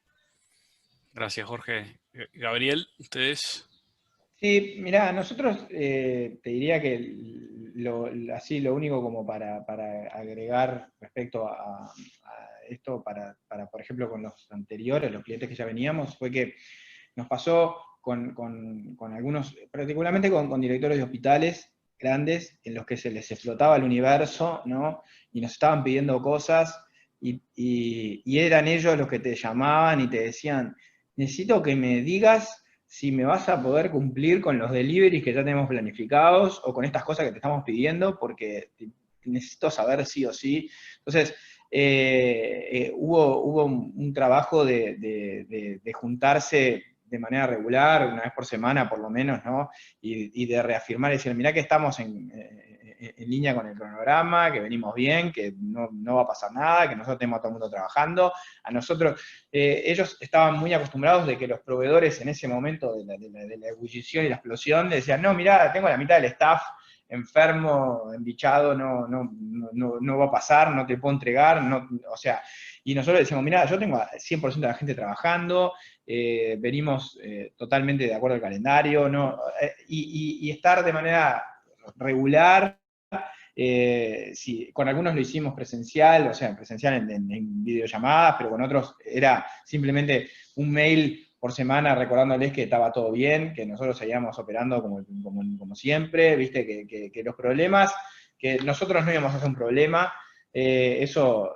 Gracias, Jorge. Gabriel, ¿ustedes? Sí, mirá, nosotros te diría que así lo único como para agregar respecto a esto, por ejemplo, con los anteriores, los clientes que ya veníamos, fue que nos pasó con algunos, particularmente con directores de hospitales grandes, en los que se les explotaba el universo, ¿no? Y nos estaban pidiendo cosas, y eran ellos los que te llamaban y te decían, necesito que me digas si me vas a poder cumplir con los deliveries que ya tenemos planificados o con estas cosas que te estamos pidiendo, porque necesito saber sí o sí. Entonces, hubo un trabajo de juntarse de manera regular, una vez por semana por lo menos, ¿no? Y de reafirmar y decir, mirá que estamos en línea con el cronograma, que venimos bien, que no va a pasar nada, que nosotros tenemos a todo el mundo trabajando. A nosotros, ellos estaban muy acostumbrados de que los proveedores en ese momento de la ebullición y la explosión le decían, no, mirá, tengo la mitad del staff enfermo, embichado, no va a pasar, no te puedo entregar, o sea, y nosotros decimos, mirá, yo tengo 100% de la gente trabajando, venimos totalmente de acuerdo al calendario, ¿no? Y estar de manera regular. Sí, con algunos lo hicimos presencial, o sea, presencial en videollamadas, pero con otros era simplemente un mail por semana recordándoles que estaba todo bien, que nosotros seguíamos operando como siempre, viste, que los problemas, que nosotros no íbamos a hacer un problema, eso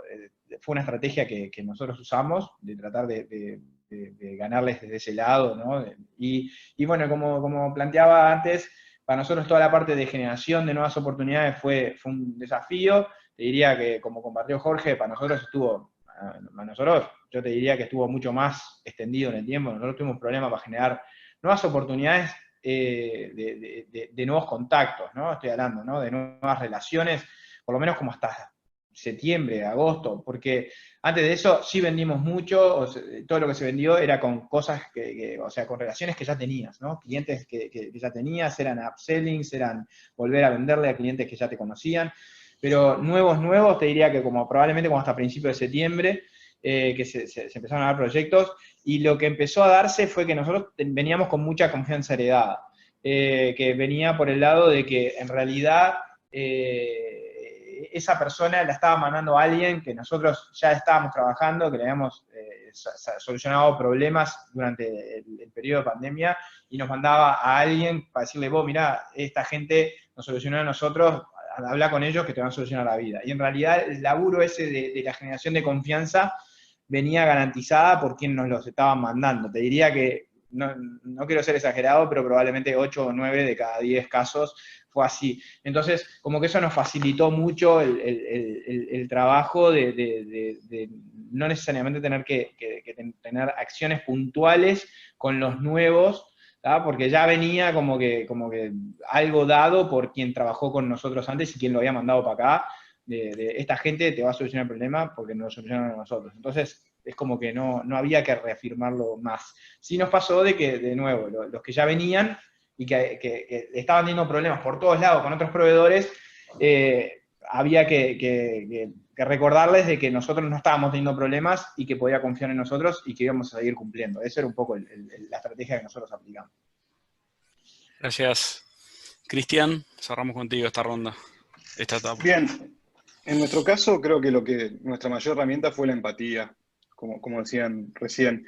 fue una estrategia que nosotros usamos, de tratar de ganarles desde ese lado, ¿no? Y bueno, como planteaba antes, para nosotros toda la parte de generación de nuevas oportunidades fue un desafío. Te diría que, como compartió Jorge, para nosotros yo te diría que estuvo mucho más extendido en el tiempo. Nosotros tuvimos problemas para generar nuevas oportunidades de nuevos contactos, ¿no? Estoy hablando, ¿no? De nuevas relaciones, por lo menos como hasta septiembre, agosto, porque antes de eso sí vendimos mucho, todo lo que se vendió era con cosas o sea, con relaciones que ya tenías, ¿no? Clientes que ya tenías, eran upsellings, eran volver a venderle a clientes que ya te conocían, pero nuevos, te diría que como probablemente como hasta principios de septiembre, que se empezaron a dar proyectos, y lo que empezó a darse fue que nosotros veníamos con mucha confianza heredada, que venía por el lado de que en realidad esa persona la estaba mandando a alguien que nosotros ya estábamos trabajando, que le habíamos solucionado problemas durante el periodo de pandemia, y nos mandaba a alguien para decirle, vos, mirá, esta gente nos solucionó a nosotros, habla con ellos que te van a solucionar la vida. Y en realidad el laburo ese de la generación de confianza venía garantizada por quien nos los estaban mandando. Te diría que no quiero ser exagerado, pero probablemente 8 o 9 de cada 10 casos fue así. Entonces, como que eso nos facilitó mucho el trabajo de no necesariamente tener que tener acciones puntuales con los nuevos, ¿tá? Porque ya venía como que algo dado por quien trabajó con nosotros antes y quien lo había mandado para acá, de esta gente te va a solucionar el problema porque nos lo solucionaron a nosotros. Entonces, es como que no había que reafirmarlo más. Sí nos pasó de que, de nuevo, los que ya venían y que estaban teniendo problemas por todos lados con otros proveedores, había que recordarles de que nosotros no estábamos teniendo problemas y que podía confiar en nosotros y que íbamos a seguir cumpliendo. Esa era un poco la estrategia que nosotros aplicamos. Gracias. Cristian, cerramos contigo esta ronda, esta etapa. Bien, en nuestro caso creo que nuestra mayor herramienta fue la empatía, como decían recién.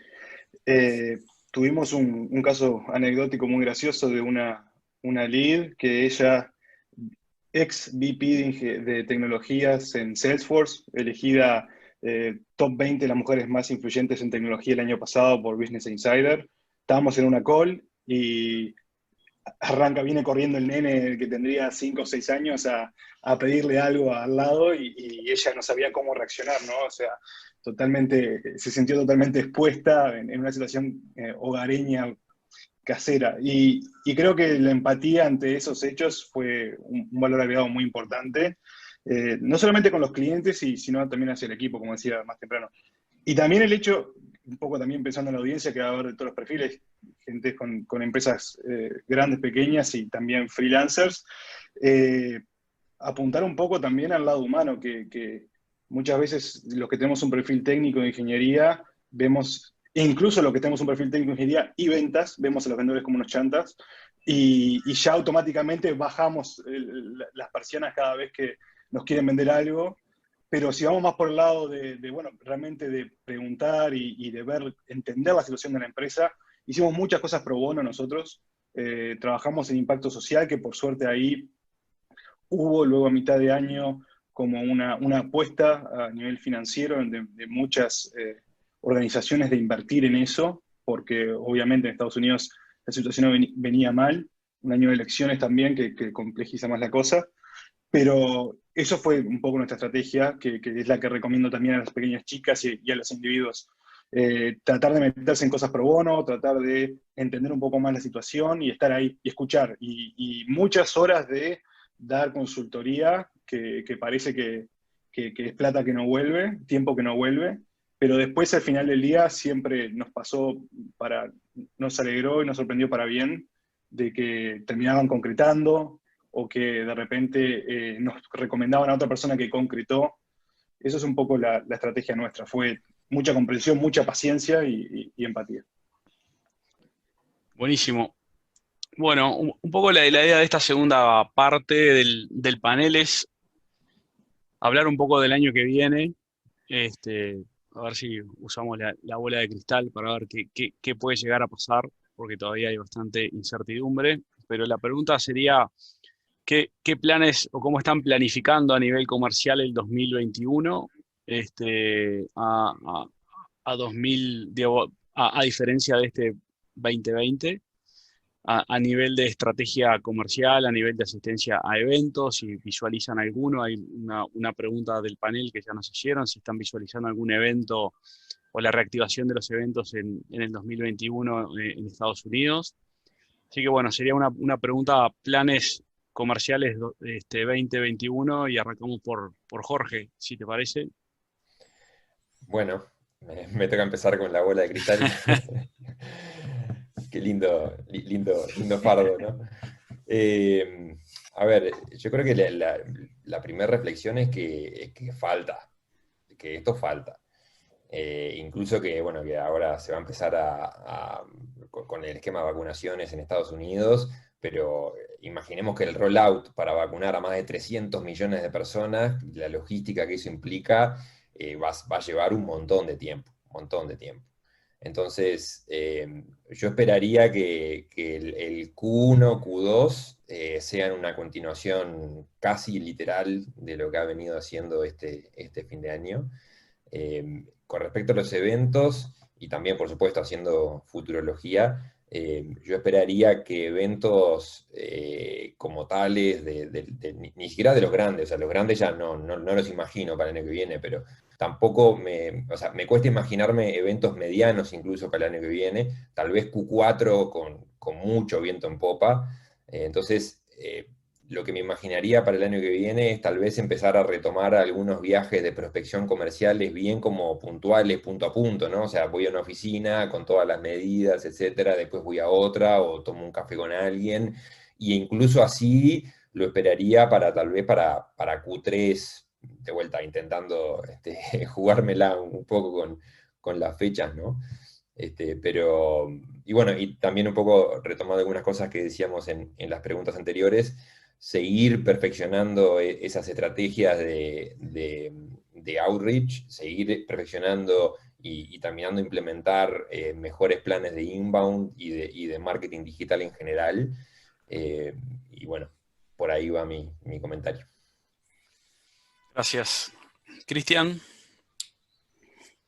Tuvimos un caso anecdótico muy gracioso de una lead que ella, ex VP de tecnologías en Salesforce, elegida top 20 de las mujeres más influyentes en tecnología el año pasado por Business Insider. Estábamos en una call y viene corriendo el nene que tendría 5 o 6 años a pedirle algo al lado y ella no sabía cómo reaccionar, ¿no? O sea, se sintió totalmente expuesta en una situación hogareña, casera. Y creo que la empatía ante esos hechos fue un valor agregado muy importante, no solamente con los clientes, sino también hacia el equipo, como decía más temprano. Y también el hecho, un poco también pensando en la audiencia que va a haber de todos los perfiles, gente con empresas grandes, pequeñas y también freelancers, apuntar un poco también al lado humano, que muchas veces los que tenemos un perfil técnico de ingeniería, vemos, e incluso los que tenemos un perfil técnico de ingeniería y ventas, vemos a los vendedores como unos chantas, y ya automáticamente bajamos las persianas cada vez que nos quieren vender algo. Pero si vamos más por el lado bueno, realmente de preguntar y de entender la situación de la empresa, hicimos muchas cosas pro bono nosotros. Trabajamos en impacto social, que por suerte ahí hubo luego a mitad de año como una apuesta a nivel financiero de muchas organizaciones de invertir en eso, porque obviamente en Estados Unidos la situación venía mal, un año de elecciones también que complejiza más la cosa. Pero eso fue un poco nuestra estrategia, que es la que recomiendo también a las pequeñas chicas y a los individuos. Tratar de meterse en cosas pro bono, tratar de entender un poco más la situación y estar ahí y escuchar. Y muchas horas de dar consultoría, que parece que es plata que no vuelve, tiempo que no vuelve, pero después al final del día siempre nos alegró y nos sorprendió para bien de que terminaban concretando, o que de repente nos recomendaban a otra persona que concretó. Eso es un poco la estrategia nuestra, fue mucha comprensión, mucha paciencia y empatía. Buenísimo. Bueno, un poco la idea de esta segunda parte del panel es hablar un poco del año que viene, a ver si usamos la bola de cristal para ver qué puede llegar a pasar, porque todavía hay bastante incertidumbre, pero la pregunta sería, ¿qué planes o cómo están planificando a nivel comercial el 2021 a diferencia de este 2020? A nivel de estrategia comercial, a nivel de asistencia a eventos, si visualizan alguno, hay una pregunta del panel que ya nos hicieron, si están visualizando algún evento o la reactivación de los eventos en el 2021 en Estados Unidos. Así que bueno, sería una pregunta, planes comerciales 2021, y arrancamos por Jorge, si te parece. Bueno, me toca empezar con la bola de cristal. Qué lindo fardo, ¿no? A ver, yo creo que la primera reflexión es que falta, que esto falta. Incluso que, bueno, que ahora se va a empezar con el esquema de vacunaciones en Estados Unidos, pero imaginemos que el rollout para vacunar a más de 300 millones de personas, la logística que eso implica, va a llevar un montón de tiempo, Entonces, yo esperaría que el Q1, Q2 sean una continuación casi literal de lo que ha venido haciendo este fin de año. Con respecto a los eventos, y también, por supuesto, haciendo futurología, yo esperaría que eventos como tales, ni siquiera de los grandes, o sea, los grandes ya no los imagino para el año que viene, pero tampoco o sea, me cuesta imaginarme eventos medianos incluso para el año que viene, tal vez Q4 con mucho viento en popa. Entonces, lo que me imaginaría para el año que viene es tal vez empezar a retomar algunos viajes de prospección comerciales bien como puntuales, punto a punto, ¿no? O sea, voy a una oficina con todas las medidas, etcétera, después voy a otra o tomo un café con alguien, y incluso así lo esperaría para tal vez para Q3, de vuelta, intentando jugármela un poco con las fechas, ¿no? Pero, y bueno, y también un poco retomando algunas cosas que decíamos en las preguntas anteriores, seguir perfeccionando esas estrategias de outreach, seguir perfeccionando y terminando de implementar mejores planes de inbound y de marketing digital en general. Y bueno, por ahí va mi comentario. Gracias. Cristian.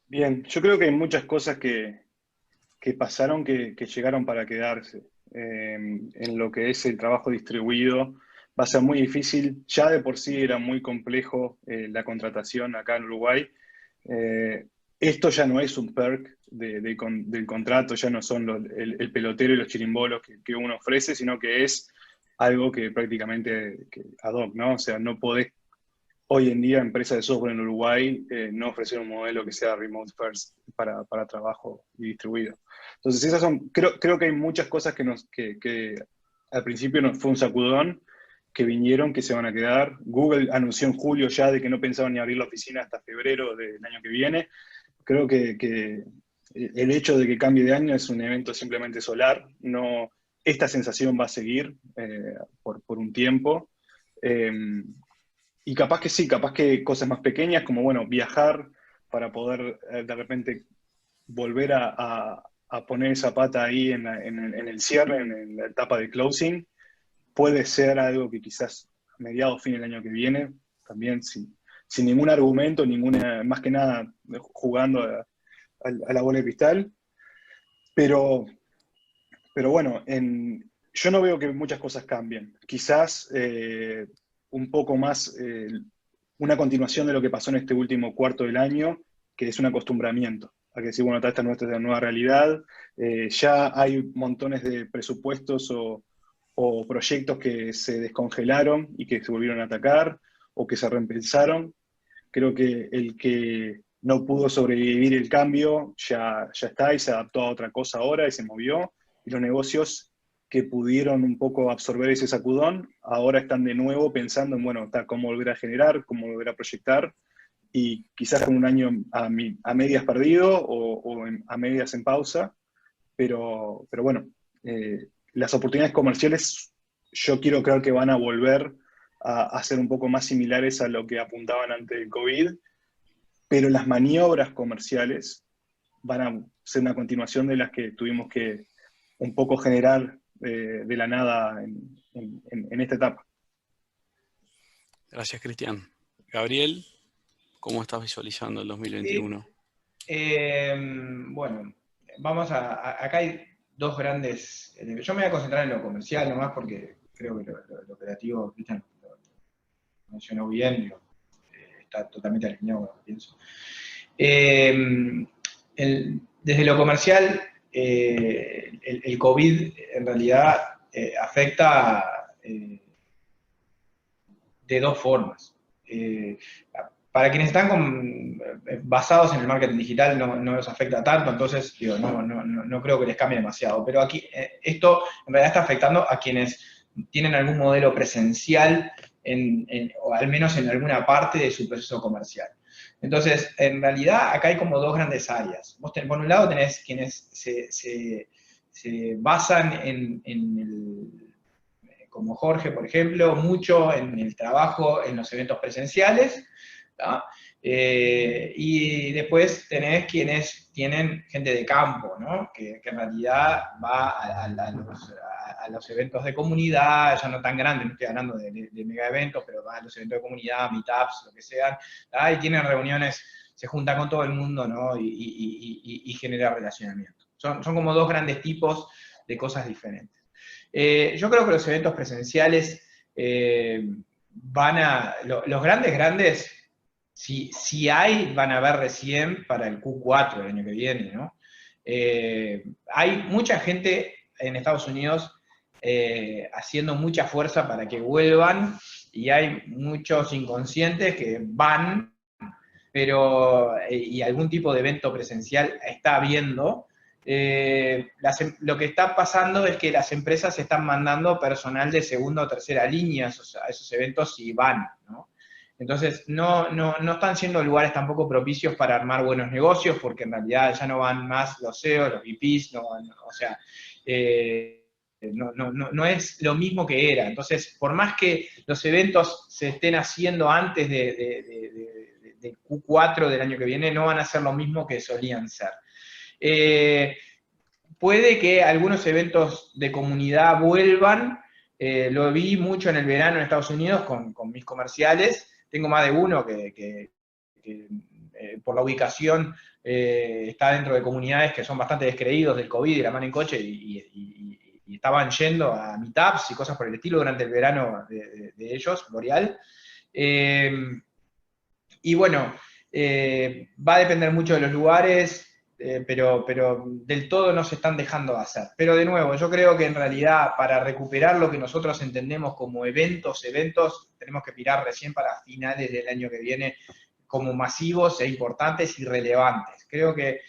Bien, yo creo que hay muchas cosas que pasaron que llegaron para quedarse. En lo que es el trabajo distribuido, va a ser muy difícil. Ya de por sí era muy complejo la contratación acá en Uruguay. Esto ya no es un perk del contrato, ya no son el pelotero y los chirimbolos que uno ofrece, sino que es algo que prácticamente ad hoc, ¿no? O sea, no podés hoy en día, empresas de software en Uruguay no ofrecer un modelo que sea remote first para trabajo y distribuido. Entonces, creo que hay muchas cosas que al principio nos fue un sacudón, que vinieron, que se van a quedar. Google anunció en julio ya de que no pensaban ni abrir la oficina hasta febrero del año que viene. Creo que el hecho de que cambie de año es un evento simplemente solar. No, esta sensación va a seguir por un tiempo. Eh, y capaz que sí, capaz que cosas más pequeñas, como bueno, viajar para poder de repente volver a poner esa pata ahí en el cierre, en la etapa de closing, puede ser algo que quizás a mediados, fin del año que viene, también sin ningún argumento, más que nada jugando a la bola de cristal. Pero bueno, yo no veo que muchas cosas cambien. Quizás un poco más una continuación de lo que pasó en este último cuarto del año, que es un acostumbramiento. A que decir, bueno, esta es nuestra nueva realidad. Ya hay montones de presupuestos o proyectos que se descongelaron y que se volvieron a atacar o que se reempensaron. Creo que el que no pudo sobrevivir el cambio ya está y se adaptó a otra cosa ahora y se movió. Y los negocios que pudieron un poco absorber ese sacudón, ahora están de nuevo pensando en, bueno, cómo volver a generar, cómo volver a proyectar, y quizás con un año a medias perdido o a medias en pausa, pero bueno, las oportunidades comerciales yo quiero creer que van a volver a ser un poco más similares a lo que apuntaban antes del COVID, pero las maniobras comerciales van a ser una continuación de las que tuvimos que un poco generar de la nada en esta etapa. Gracias, Cristian. Gabriel, ¿cómo estás visualizando el 2021? Bueno, acá hay dos grandes. Yo me voy a concentrar en lo comercial nomás porque creo que lo operativo, Cristian lo mencionó bien y está totalmente alineado con lo que pienso. Desde lo comercial, el COVID en realidad afecta de dos formas. Para quienes están basados en el marketing digital no los afecta tanto, entonces digo, no creo que les cambie demasiado. Pero aquí esto en realidad está afectando a quienes tienen algún modelo presencial o al menos en alguna parte de su proceso comercial. Entonces, en realidad acá hay como dos grandes áreas. Por un lado tenés quienes se basan como Jorge, por ejemplo, mucho en el trabajo en los eventos presenciales, y después tenés quienes tienen gente de campo, ¿no? que en realidad va a los eventos de comunidad, ya no tan grandes, no estoy hablando de mega eventos, pero va a los eventos de comunidad, meetups, lo que sean, y tienen reuniones se junta con todo el mundo, ¿no? Y genera relacionamiento. Son como dos grandes tipos de cosas diferentes. Yo creo que los eventos presenciales los grandes, si hay, van a haber recién para el Q4 del año que viene, ¿no? Hay mucha gente en Estados Unidos haciendo mucha fuerza para que vuelvan, y hay muchos inconscientes que van, pero y algún tipo de evento presencial está habiendo. Lo que está pasando es que las empresas están mandando personal de segunda o tercera línea a esos eventos y van, ¿no? Entonces, no están siendo lugares tampoco propicios para armar buenos negocios, porque en realidad ya no van más los CEOs, los VPs, no van, o sea, no es lo mismo que era. Entonces, por más que los eventos se estén haciendo antes del Q4 del año que viene, no van a ser lo mismo que solían ser. Puede que algunos eventos de comunidad vuelvan, lo vi mucho en el verano en Estados Unidos con mis comerciales. Tengo más de uno que por la ubicación está dentro de comunidades que son bastante descreídos del COVID y la mano en coche, y estaban yendo a meetups y cosas por el estilo durante el verano de ellos, L'Oreal. Y bueno, va a depender mucho de los lugares, pero del todo no se están dejando de hacer. Pero de nuevo, yo creo que en realidad para recuperar lo que nosotros entendemos como eventos, tenemos que mirar recién para finales del año que viene como masivos e importantes y relevantes. Creo que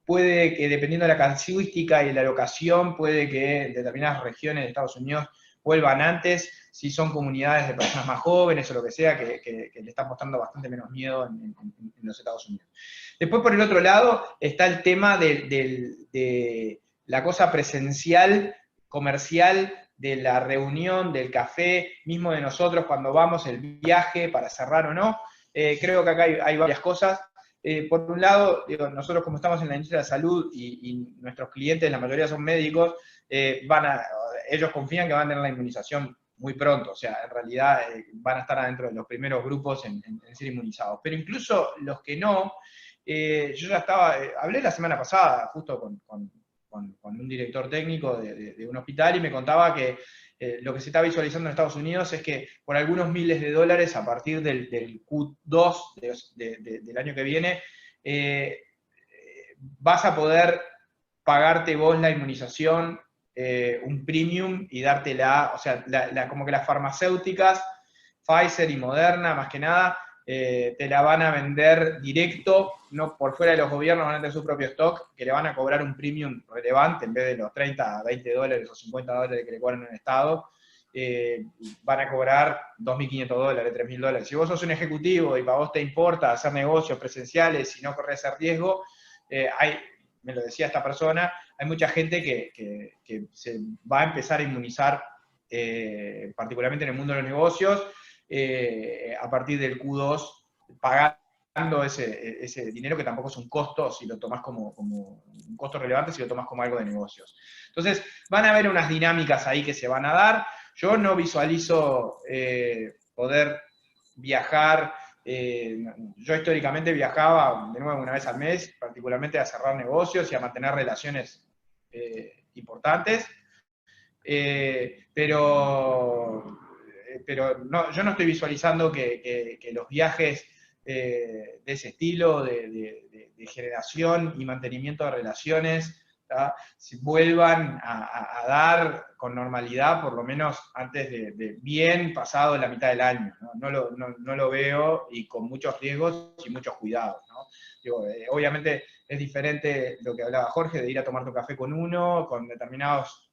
puede que, dependiendo de la casuística y la locación, puede que determinadas regiones de Estados Unidos vuelvan antes, si son comunidades de personas más jóvenes o lo que sea, que le están mostrando bastante menos miedo en los Estados Unidos. Después, por el otro lado, está el tema de la cosa presencial, comercial, de la reunión, del café, mismo de nosotros cuando vamos, el viaje, para cerrar o no. Creo que acá hay varias cosas. Por un lado, nosotros como estamos en la industria de la salud y nuestros clientes, la mayoría son médicos, ellos confían que van a tener la inmunización muy pronto, o sea, en realidad van a estar adentro de los primeros grupos en ser inmunizados. Pero incluso los que no, yo ya hablé la semana pasada justo con un director técnico de un hospital, y me contaba que lo que se está visualizando en Estados Unidos es que por algunos miles de dólares a partir del Q2 del año que viene, vas a poder pagarte vos la inmunización, un premium, y dártela, o sea, como que las farmacéuticas, Pfizer y Moderna más que nada, te la van a vender directo, no por fuera de los gobiernos, van a tener su propio stock, que le van a cobrar un premium relevante, en vez de los 30 a 20 dólares o 50 dólares que le cobran en el Estado, van a cobrar 2.500 dólares, 3.000 dólares. Si vos sos un ejecutivo y para vos te importa hacer negocios presenciales y no correr ese riesgo, me lo decía esta persona, hay mucha gente que se va a empezar a inmunizar, particularmente en el mundo de los negocios, a partir del Q2, pagando ese dinero, que tampoco es un costo si lo tomás como un costo relevante, si lo tomás como algo de negocios. Entonces, van a haber unas dinámicas ahí que se van a dar. Yo no visualizo poder viajar. Yo históricamente viajaba, de nuevo, una vez al mes, particularmente a cerrar negocios y a mantener relaciones importantes. Pero no, yo no estoy visualizando que los viajes de ese estilo, de generación y mantenimiento de relaciones, si vuelvan a dar con normalidad, por lo menos antes de bien pasado la mitad del año, ¿no? No lo veo, y con muchos riesgos y muchos cuidados, ¿no? Digo, obviamente es diferente lo que hablaba Jorge, de ir a tomar tu café con uno, con determinados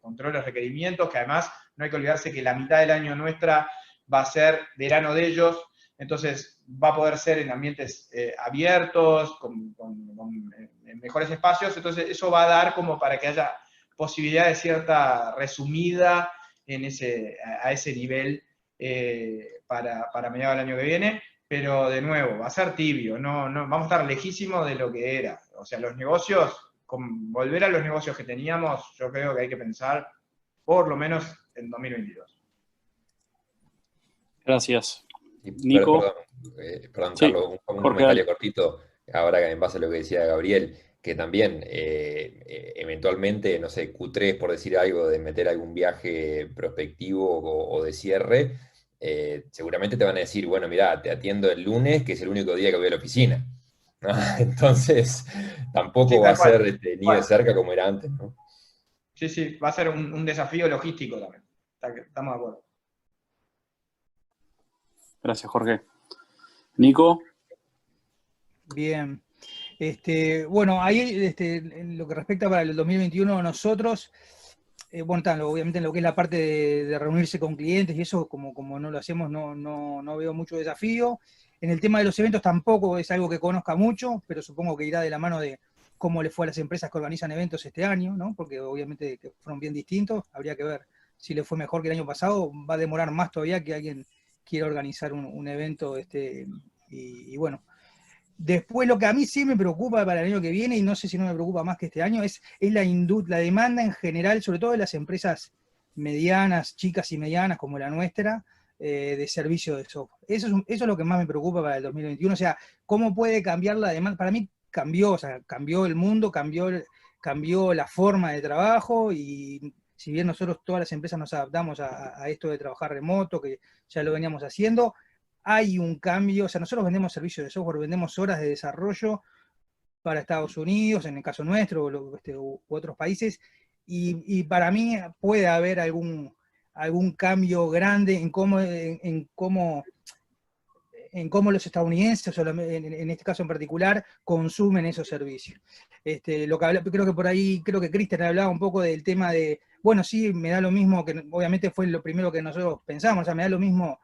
controles, requerimientos, que además no hay que olvidarse que la mitad del año nuestra va a ser verano de ellos, entonces va a poder ser en ambientes abiertos, en mejores espacios, entonces eso va a dar como para que haya posibilidad de cierta resumida a ese nivel para mediados del año que viene, pero de nuevo, va a ser tibio, no, vamos a estar lejísimos de lo que era. O sea, los negocios, volver a los negocios que teníamos, yo creo que hay que pensar por lo menos en 2022. Gracias. Y, Nico. Perdón, Sí, Carlos, un Jorge, comentario dale. cortito, ahora en base a lo que decía Gabriel, que también eventualmente, no sé, Q3, por decir algo, de meter algún viaje prospectivo o de cierre, seguramente te van a decir, bueno, mirá, te atiendo el lunes, que es el único día que voy a la oficina, ¿no? Entonces, Sí, tampoco va a tal cual. ser ni de Bueno, cerca como era antes, ¿no? sí, sí, va a ser un desafío logístico también. Estamos de acuerdo. Gracias, Jorge. Nico, Bien. Bueno, ahí en lo que respecta para el 2021, nosotros, bueno, obviamente en lo que es la parte de reunirse con clientes y eso, como no lo hacemos, no veo mucho desafío. En el tema de los eventos tampoco es algo que conozca mucho, pero supongo que irá de la mano de cómo le fue a las empresas que organizan eventos este año, ¿no? Porque obviamente que fueron bien distintos, habría que ver si le fue mejor que el año pasado, va a demorar más todavía que alguien quiera organizar un evento, y bueno. Después, lo que a mí sí me preocupa para el año que viene, y no sé si no me preocupa más que este año, es la demanda en general, sobre todo de las empresas medianas, chicas y medianas como la nuestra, de servicio de software. Eso es lo que más me preocupa para el 2021. O sea, cómo puede cambiar la demanda. Para mí cambió, o sea, cambió el mundo, cambió la forma de trabajo, y si bien nosotros todas las empresas nos adaptamos a esto de trabajar remoto, que ya lo veníamos haciendo, hay un cambio. O sea, nosotros vendemos servicios de software, vendemos horas de desarrollo para Estados Unidos, en el caso nuestro, u otros países, y para mí puede haber algún cambio grande en cómo los estadounidenses, o en este caso en particular, consumen esos servicios. Creo que por ahí, creo que Cristian hablaba un poco del tema de, bueno, sí, me da lo mismo, que obviamente fue lo primero que nosotros pensamos, o sea, me da lo mismo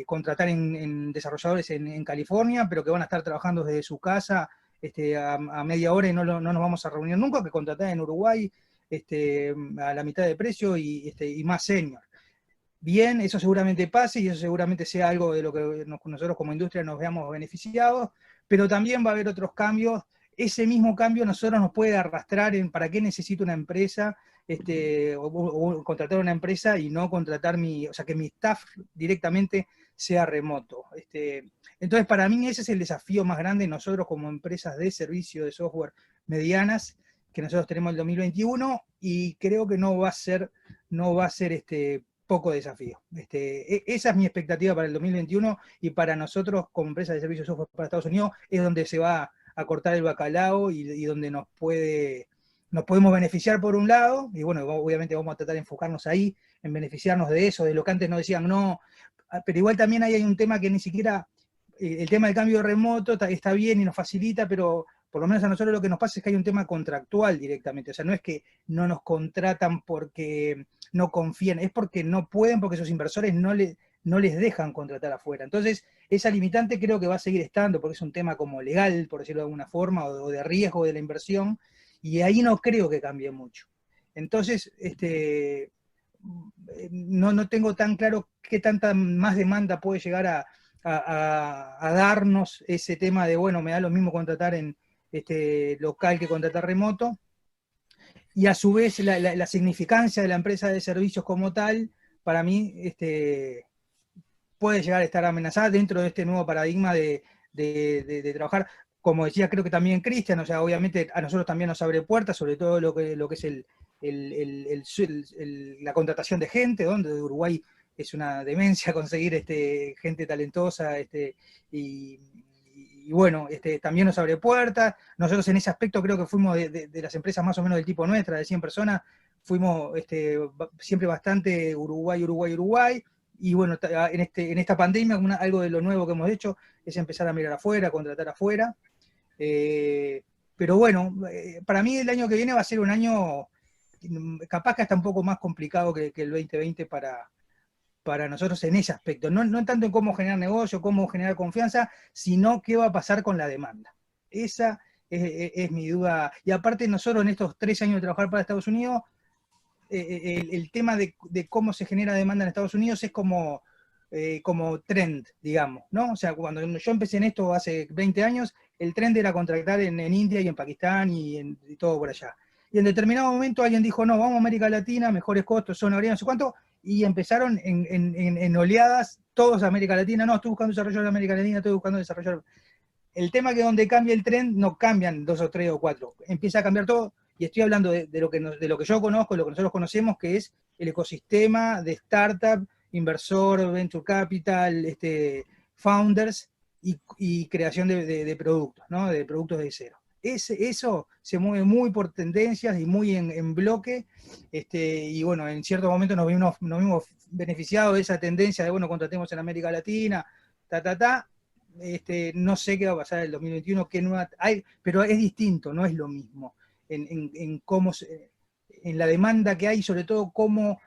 contratar en desarrolladores en California, pero que van a estar trabajando desde su casa a media hora y no nos vamos a reunir nunca, que contratar en Uruguay a la mitad de precio y más senior. Bien, eso seguramente pase y eso seguramente sea algo de lo que nosotros como industria nos veamos beneficiados, pero también va a haber otros cambios. Ese mismo cambio nosotros nos puede arrastrar en para qué necesito una empresa, o contratar una empresa y no contratar o sea, que mi staff directamente sea remoto. Entonces, para mí ese es el desafío más grande nosotros como empresas de servicio de software medianas que nosotros tenemos el 2021, y creo que no va a ser poco desafío. Esa es mi expectativa para el 2021, y para nosotros como empresa de servicios de software para Estados Unidos es donde se va a cortar el bacalao y donde nos podemos beneficiar por un lado, y bueno, obviamente vamos a tratar de enfocarnos ahí, en beneficiarnos de eso, de lo que antes nos decían, no, pero igual también hay un tema que ni siquiera, el tema del cambio remoto está bien y nos facilita, pero por lo menos a nosotros lo que nos pasa es que hay un tema contractual directamente. O sea, no es que no nos contratan porque no confían, es porque no pueden, porque esos inversores no les dejan contratar afuera. Entonces, esa limitante creo que va a seguir estando, porque es un tema como legal, por decirlo de alguna forma, o de riesgo de la inversión, y ahí no creo que cambie mucho. Entonces, no tengo tan claro qué tanta más demanda puede llegar a darnos ese tema de, bueno, me da lo mismo contratar en local que contratar remoto, y a su vez la significancia de la empresa de servicios como tal, para mí, puede llegar a estar amenazada dentro de este nuevo paradigma de trabajar. Como decía, creo que también Cristian, o sea, obviamente a nosotros también nos abre puertas, sobre todo lo que es la contratación de gente, donde de Uruguay es una demencia conseguir gente talentosa, y bueno, también nos abre puertas. Nosotros en ese aspecto creo que fuimos de las empresas más o menos del tipo nuestra, de 100 personas, fuimos siempre bastante Uruguay, Uruguay, Uruguay. Y bueno, en esta pandemia, algo de lo nuevo que hemos hecho es empezar a mirar afuera, contratar afuera. Pero bueno, para mí el año que viene va a ser un año capaz que hasta un poco más complicado que el 2020 para nosotros en ese aspecto. No tanto en cómo generar negocio, cómo generar confianza, sino qué va a pasar con la demanda. Esa es mi duda. Y aparte nosotros en estos 3 años de trabajar para Estados Unidos, el tema de cómo se genera demanda en Estados Unidos es como trend, digamos, ¿no? O sea, cuando yo empecé en esto hace 20 años, el trend era contratar en India y en Pakistán y todo por allá. Y en determinado momento alguien dijo, no, vamos a América Latina, mejores costos, son horarios, no sé cuánto, y empezaron en oleadas, todos a América Latina, no, estoy buscando desarrollo en América Latina, estoy buscando desarrollo. El tema que donde cambia el trend, no cambian 2 o 3 o 4, empieza a cambiar todo, y estoy hablando de lo que yo conozco, de lo que nosotros conocemos, que es el ecosistema de startup, inversor, venture capital, founders y creación de productos, ¿no? De productos de cero. Eso se mueve muy por tendencias y muy en bloque, y bueno, en cierto momento nos vimos beneficiados de esa tendencia de, bueno, contratemos en América Latina, no sé qué va a pasar en el 2021, qué nueva hay, pero es distinto, no es lo mismo en cómo en la demanda que hay, sobre todo cómo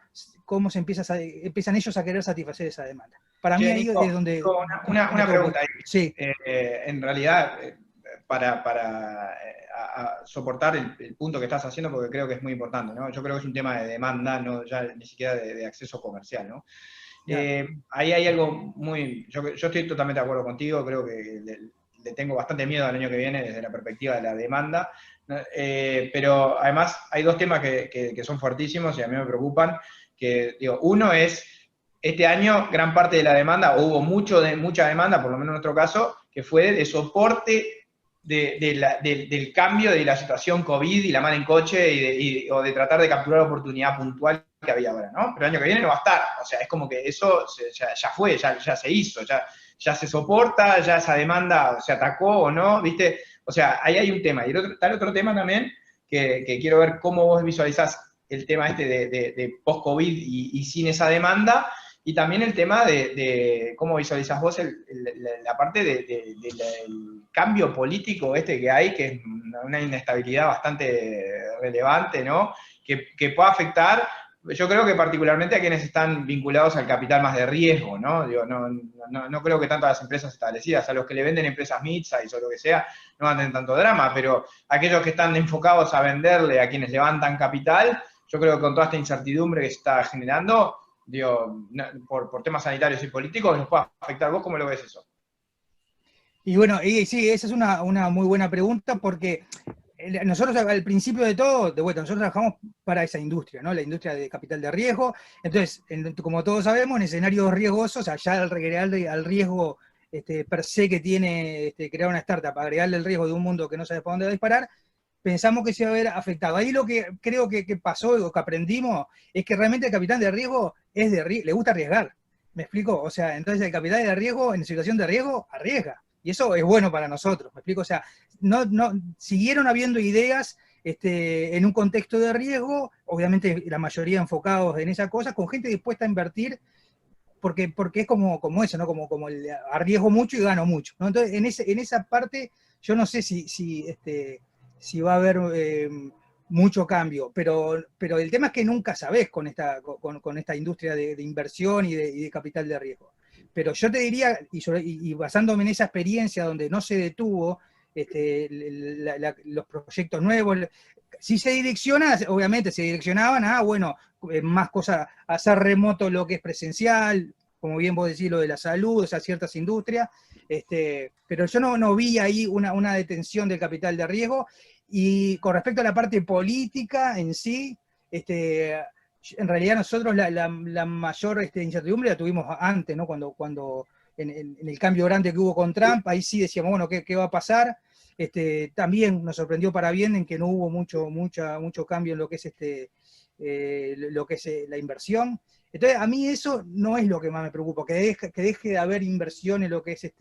se empiezan ellos a querer satisfacer esa demanda. Para mí ahí Nico, es donde... Nico, una pregunta ahí. Sí. En realidad, para soportar el punto que estás haciendo, porque creo que es muy importante, ¿no? Yo creo que es un tema de demanda, no ya ni siquiera de acceso comercial, ¿no? Ahí hay algo muy... Yo estoy totalmente de acuerdo contigo, creo que le tengo bastante miedo al año que viene desde la perspectiva de la demanda, ¿no? Pero además hay 2 temas que son fuertísimos y a mí me preocupan, que digo, uno es, este año gran parte de la demanda, o hubo mucha demanda, por lo menos en nuestro caso, que fue de soporte del cambio de la situación COVID y la mano en coche o de tratar de capturar oportunidad puntual que había ahora, ¿no? Pero el año que viene no va a estar, o sea, es como que eso ya fue, ya se hizo, ya se soporta, ya esa demanda se atacó o no, ¿viste? O sea, ahí hay un tema. Y está el otro tema también, que quiero ver cómo vos visualizás el tema de post-COVID y sin esa demanda, y también el tema de cómo visualizás vos la parte del cambio político que hay, que es una inestabilidad bastante relevante, ¿no? Que pueda afectar, yo creo que particularmente a quienes están vinculados al capital más de riesgo, ¿no? Digo, no creo que tanto a las empresas establecidas, a los que le venden empresas mid-size o lo que sea, no van a tener tanto drama, pero aquellos que están enfocados a venderle a quienes levantan capital, yo creo que con toda esta incertidumbre que se está generando, digo, por temas sanitarios y políticos, nos puede afectar. ¿Vos cómo lo ves eso? Y bueno, y sí, esa es una muy buena pregunta, porque nosotros al principio de todo, de vuelta, nosotros trabajamos para esa industria, ¿no? La industria de capital de riesgo. Entonces, como todos sabemos, en escenarios riesgosos, allá al riesgo per se que tiene crear una startup, agregarle el riesgo de un mundo que no sabe para dónde va a disparar, pensamos que se iba a ver afectado. Ahí lo que creo que pasó, o que aprendimos, es que realmente el capital de riesgo le gusta arriesgar. ¿Me explico? O sea, entonces el capital de riesgo, en situación de riesgo, arriesga. Y eso es bueno para nosotros, ¿me explico? O sea, siguieron habiendo ideas en un contexto de riesgo, obviamente la mayoría enfocados en esa cosa, con gente dispuesta a invertir, porque es como eso, ¿no? Como arriesgo mucho y gano mucho, ¿no? Entonces, en esa parte, yo no sé si va a haber mucho cambio, pero el tema es que nunca sabés con esta industria de inversión y de capital de riesgo. Pero yo te diría, y basándome en esa experiencia donde no se detuvo los proyectos nuevos, si se direcciona, obviamente se direccionaban a, bueno, más cosas, hacer remoto lo que es presencial, como bien vos decís, lo de la salud, esas ciertas industrias, pero yo no vi ahí una detención del capital de riesgo. Y con respecto a la parte política en sí, en realidad nosotros la mayor incertidumbre la tuvimos antes, ¿no? Cuando en el cambio grande que hubo con Trump, ahí sí decíamos, bueno, ¿qué va a pasar? También nos sorprendió para bien en que no hubo mucho cambio en lo que es la inversión. Entonces, a mí eso no es lo que más me preocupa, que deje de haber inversión en lo que es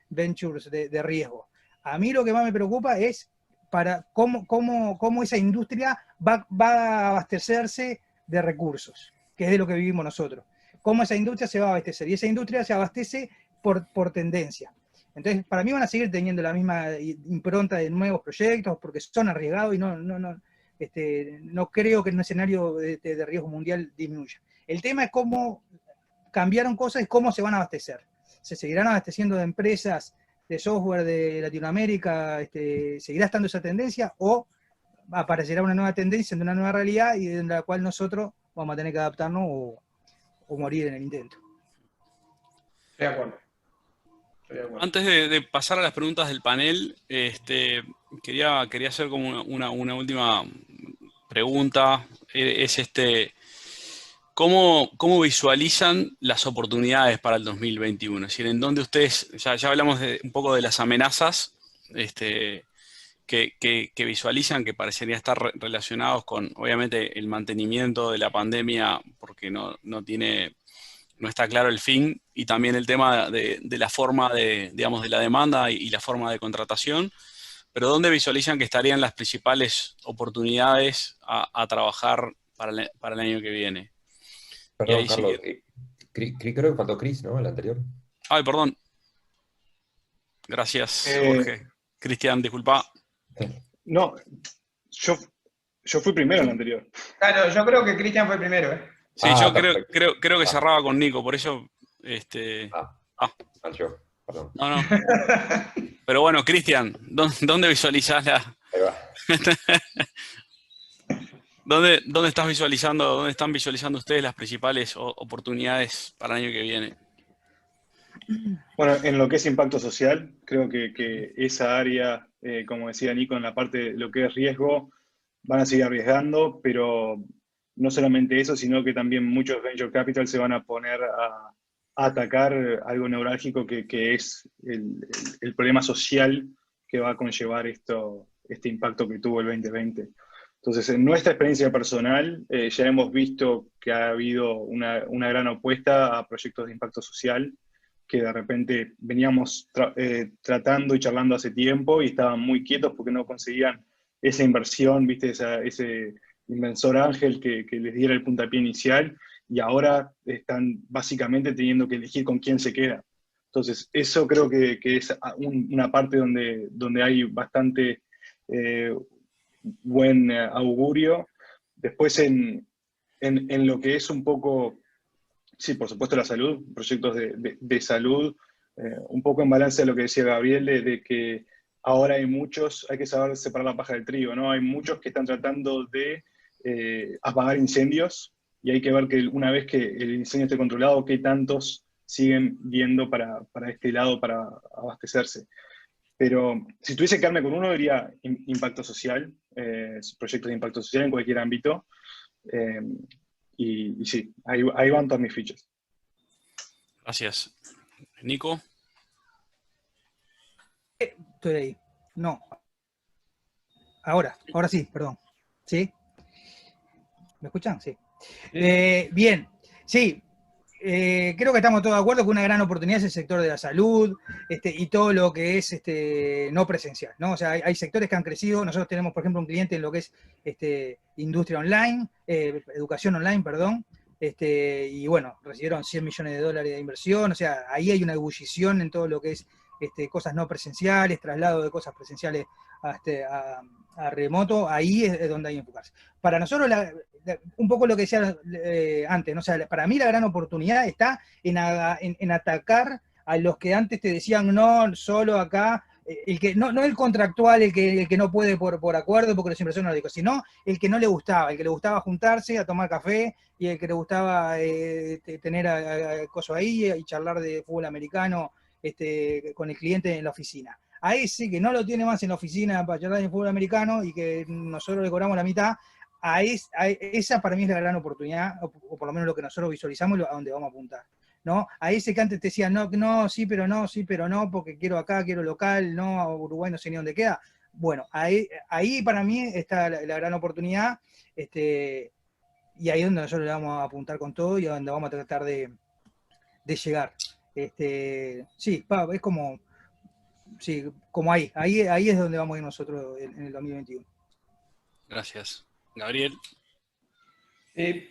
ventures de riesgo. A mí lo que más me preocupa es para cómo esa industria va a abastecerse de recursos, que es de lo que vivimos nosotros. Cómo esa industria se va a abastecer. Y esa industria se abastece por tendencia. Entonces, para mí van a seguir teniendo la misma impronta de nuevos proyectos, porque son arriesgados y no creo que en un escenario de riesgo mundial disminuya. El tema es cómo cambiaron cosas y cómo se van a abastecer. ¿Se seguirán abasteciendo de empresas de software de Latinoamérica? ¿Seguirá estando esa tendencia o aparecerá una nueva tendencia de una nueva realidad y en la cual nosotros vamos a tener que adaptarnos o morir en el intento? Estoy de acuerdo. Antes de pasar a las preguntas del panel, quería hacer como una última pregunta. ¿Cómo visualizan las oportunidades para el 2021? Es decir, en dónde ustedes, ya hablamos un poco de las amenazas que visualizan, que parecería estar relacionados con, obviamente, el mantenimiento de la pandemia, porque no está claro el fin, y también el tema de la forma digamos, de la demanda y la forma de contratación, pero ¿dónde visualizan que estarían las principales oportunidades a trabajar para el año que viene? Y Perdón, ahí sí Carlos, que... creo que faltó Chris, ¿no? El anterior. Ay, perdón. Gracias, Eh, Jorge. Cristian, disculpa. no, yo fui primero en la anterior. Claro, yo creo que Cristian fue primero, ¿eh? Sí, Ah, yo perfecto. creo que Ah, cerraba con Nico, por eso... Ah, mal yo, perdón. no. Pero bueno, Cristian, ¿dónde visualizás Ahí va. ¿Dónde estás visualizando, dónde están visualizando ustedes las principales oportunidades para el año que viene? Bueno, en lo que es impacto social, creo que esa área, como decía Nico, en la parte de lo que es riesgo, van a seguir arriesgando, pero no solamente eso, sino que también muchos venture capital se van a poner a atacar algo neurálgico que es el problema social que va a conllevar este impacto que tuvo el 2020. Entonces, en nuestra experiencia personal, ya hemos visto que ha habido una gran opuesta a proyectos de impacto social, que de repente veníamos tratando y charlando hace tiempo y estaban muy quietos porque no conseguían esa inversión, ¿viste? Ese inversor ángel que les diera el puntapié inicial, y ahora están básicamente teniendo que elegir con quién se queda. Entonces, eso creo que es una parte donde hay bastante buen augurio. Después, en lo que es un poco, sí, por supuesto la salud, proyectos de salud, un poco en balance a lo que decía Gabriel, de que ahora hay que saber separar la paja del trigo, ¿no? Hay muchos que están tratando de apagar incendios, y hay que ver que una vez que el incendio esté controlado, qué tantos siguen viendo para este lado para abastecerse. Pero si tuviese que quedarme con uno, diría impacto social, proyectos de impacto social en cualquier ámbito. Eh, y sí, ahí van todas mis fichas. Gracias. Nico. Estoy ahí. No. Ahora sí, perdón. ¿Sí? ¿Me escuchan? Sí. Bien. Sí. Creo que estamos todos de acuerdo que una gran oportunidad es el sector de la salud y todo lo que es no presencial, ¿no? O sea, hay sectores que han crecido. Nosotros tenemos, por ejemplo, un cliente en lo que es industria online, educación online, perdón, y bueno, recibieron $100 millones de inversión. O sea, ahí hay una ebullición en todo lo que es cosas no presenciales, traslado de cosas presenciales a remoto. Ahí es donde hay que enfocarse. Para nosotros, un poco lo que decía antes, ¿no? O sea, para mí la gran oportunidad está en atacar a los que antes te decían no, solo acá, el que no el contractual, el que no puede por acuerdo porque los inversores no lo dijo, sino el que no le gustaba, el que le gustaba juntarse a tomar café, y el que le gustaba tener a coso ahí y charlar de fútbol americano con el cliente en la oficina. A ese que no lo tiene más en la oficina para charlar de fútbol americano y que nosotros le cobramos la mitad, esa para mí es la gran oportunidad, o por lo menos lo que nosotros visualizamos, a donde vamos a apuntar, ¿no? A ese que antes te decía, no, sí, pero no, porque quiero acá, quiero local, no, Uruguay no sé ni dónde queda. Bueno, ahí para mí está la gran oportunidad, y ahí es donde nosotros le vamos a apuntar con todo y a donde vamos a tratar de llegar. Sí, es como, sí, como ahí es donde vamos a ir nosotros en el 2021. Gracias. Gabriel. Sí,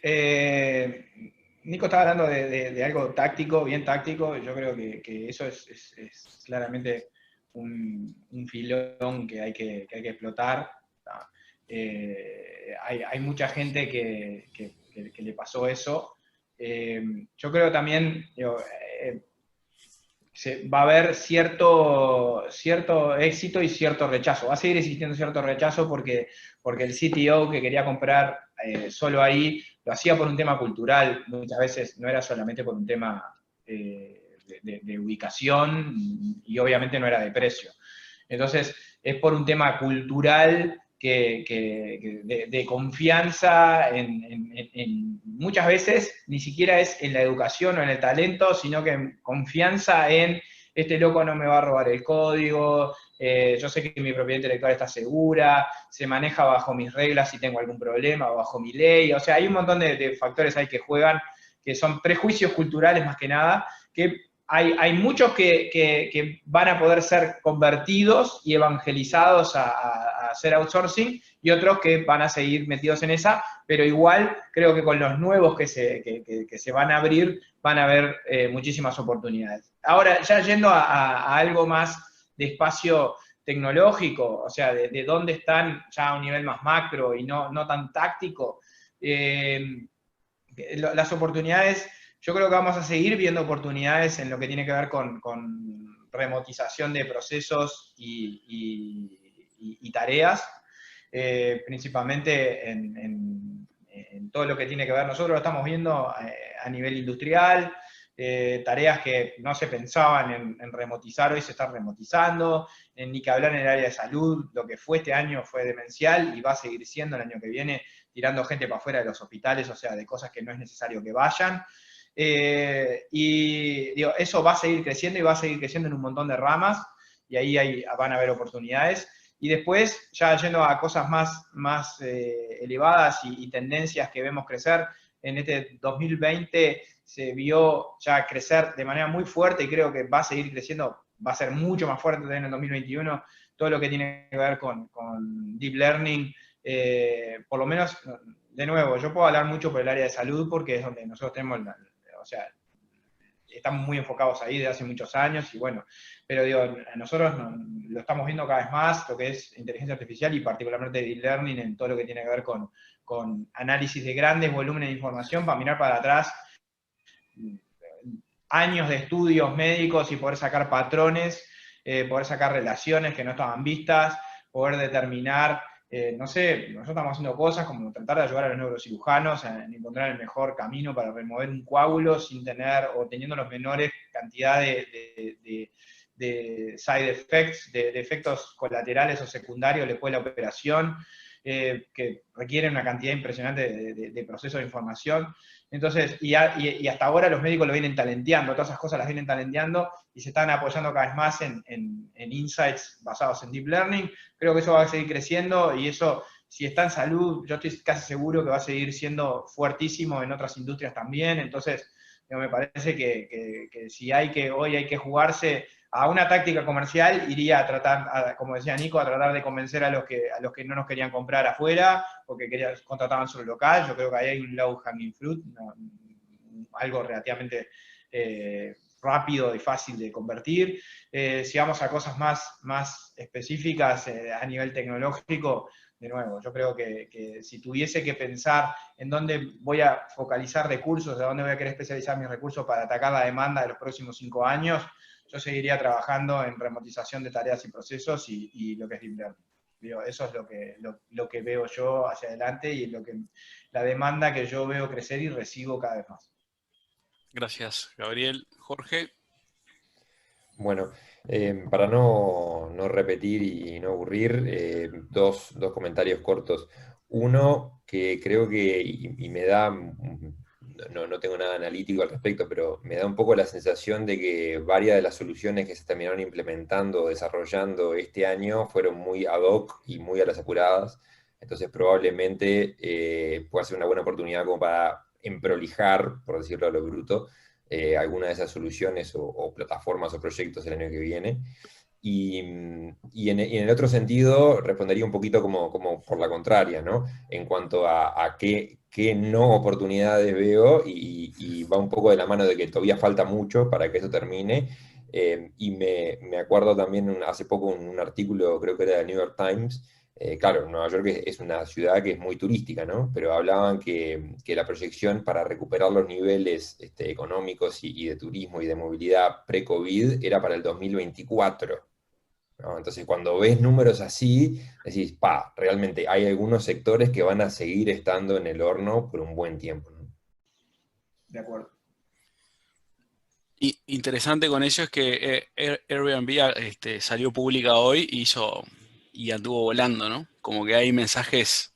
Nico estaba hablando de algo táctico, bien táctico. Yo creo que eso es claramente un filón que hay que explotar. Hay mucha gente que le pasó eso. Yo creo también, va a haber cierto éxito y cierto rechazo. Va a seguir existiendo cierto rechazo porque el CTO que quería comprar solo ahí lo hacía por un tema cultural. Muchas veces no era solamente por un tema de ubicación, y obviamente no era de precio. Entonces, es por un tema cultural de confianza muchas veces ni siquiera es en la educación o en el talento, sino que confianza en este loco no me va a robar el código, yo sé que mi propiedad intelectual está segura, se maneja bajo mis reglas si tengo algún problema, o bajo mi ley, o sea, hay un montón de factores ahí que juegan, que son prejuicios culturales más que nada, que hay muchos que van a poder ser convertidos y evangelizados a hacer outsourcing, y otros que van a seguir metidos en esa, pero igual creo que con los nuevos que se van a abrir, van a haber muchísimas oportunidades. Ahora, ya yendo a algo más de espacio tecnológico, o sea, de dónde están ya a un nivel más macro y no tan táctico, las oportunidades, yo creo que vamos a seguir viendo oportunidades en lo que tiene que ver con remotización de procesos y tareas, principalmente en todo lo que tiene que ver, nosotros lo estamos viendo a nivel industrial, tareas que no se pensaban en remotizar, hoy se están remotizando, ni que hablar en el área de salud, lo que fue este año fue demencial y va a seguir siendo el año que viene, tirando gente para afuera de los hospitales, o sea, de cosas que no es necesario que vayan. Y digo, eso va a seguir creciendo y va a seguir creciendo en un montón de ramas, y ahí van a haber oportunidades. Y después, ya yendo a cosas más elevadas y tendencias que vemos crecer, en este 2020 se vio ya crecer de manera muy fuerte y creo que va a seguir creciendo, va a ser mucho más fuerte también en el 2021, todo lo que tiene que ver con Deep Learning, por lo menos, de nuevo, yo puedo hablar mucho por el área de salud porque es donde nosotros tenemos, o sea, estamos muy enfocados ahí desde hace muchos años, y bueno, pero digo, nosotros lo estamos viendo cada vez más, lo que es inteligencia artificial y particularmente Deep Learning en todo lo que tiene que ver con análisis de grandes volúmenes de información para mirar para atrás años de estudios médicos y poder sacar patrones, poder sacar relaciones que no estaban vistas, poder determinar, no sé, nosotros estamos haciendo cosas como tratar de ayudar a los neurocirujanos a encontrar el mejor camino para remover un coágulo sin tener, o teniendo los menores cantidad de side effects, de efectos colaterales o secundarios después de la operación, que requieren una cantidad impresionante de procesos de información. Entonces, y hasta ahora los médicos lo vienen talenteando, todas esas cosas las vienen talenteando y se están apoyando cada vez más en insights basados en Deep Learning. Creo que eso va a seguir creciendo, y eso, si está en salud, yo estoy casi seguro que va a seguir siendo fuertísimo en otras industrias también. Entonces, me parece que si hoy hay que jugarse a una táctica comercial, iría a tratar, como decía Nico, a tratar de convencer a los que no nos querían comprar afuera, porque contrataban solo local. Yo creo que ahí hay un low hanging fruit, algo relativamente rápido y fácil de convertir. Si vamos a cosas más específicas a nivel tecnológico, de nuevo, yo creo que si tuviese que pensar en dónde voy a focalizar recursos, de dónde voy a querer especializar mis recursos para atacar la demanda de los próximos 5 años, yo seguiría trabajando en remotización de tareas y procesos y lo que es Deep Learning. Eso es lo que veo yo hacia adelante, y la demanda que yo veo crecer y recibo cada vez más. Gracias, Gabriel. Jorge. Bueno, para no repetir y no aburrir, dos comentarios cortos. Uno que creo que, y me da, no tengo nada analítico al respecto, pero me da un poco la sensación de que varias de las soluciones que se terminaron implementando o desarrollando este año fueron muy ad hoc y muy a las apuradas. Entonces probablemente pueda ser una buena oportunidad como para emprolijar, por decirlo a lo bruto, alguna de esas soluciones o plataformas o proyectos el año que viene. Y en el otro sentido, respondería un poquito como por la contraria, ¿no? En cuanto a qué no oportunidades veo, y va un poco de la mano de que todavía falta mucho para que eso termine. Y me acuerdo también hace poco un artículo, creo que era del New York Times. Claro, Nueva York es una ciudad que es muy turística, ¿no? Pero hablaban que la proyección para recuperar los niveles económicos y de turismo y de movilidad pre-COVID era para el 2024, ¿no? Entonces, cuando ves números así, decís, realmente hay algunos sectores que van a seguir estando en el horno por un buen tiempo, ¿no? De acuerdo. Y interesante con eso es que Airbnb salió pública hoy, hizo y anduvo volando, ¿no? Como que hay mensajes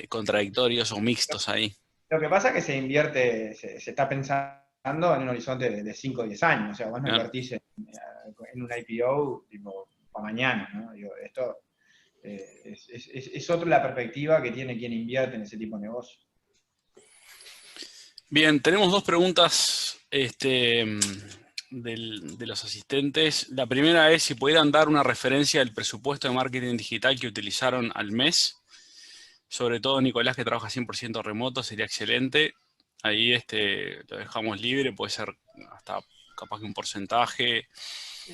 contradictorios o mixtos ahí. Lo que pasa es que se invierte, se está pensando en un horizonte de 5 o 10 años, o sea, vos no Claro. invertís en un IPO tipo para mañana, ¿no? Digo, esto es otra la perspectiva que tiene quien invierte en ese tipo de negocio. Bien, tenemos dos preguntas de los asistentes. La primera es si pudieran dar una referencia del presupuesto de marketing digital que utilizaron al mes. Sobre todo Nicolás, que trabaja 100% remoto, sería excelente. Ahí lo dejamos libre, puede ser hasta capaz que un porcentaje.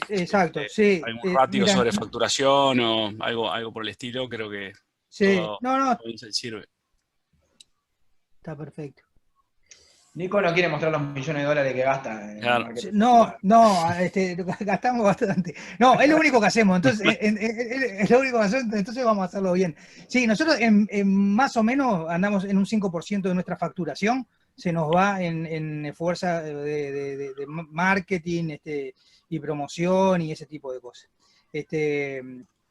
Exacto, sí. Algún ratio Mira, sobre facturación o algo por el estilo, creo que sí, todo no, sirve. está perfecto. Nico no quiere mostrar los millones de dólares que gasta en Claro. marketing. No, gastamos bastante. No, es lo único que hacemos, entonces es lo único que hacemos, entonces vamos a hacerlo bien. Sí, nosotros en más o menos andamos en un 5% de nuestra facturación, se nos va en fuerza de marketing y promoción y ese tipo de cosas.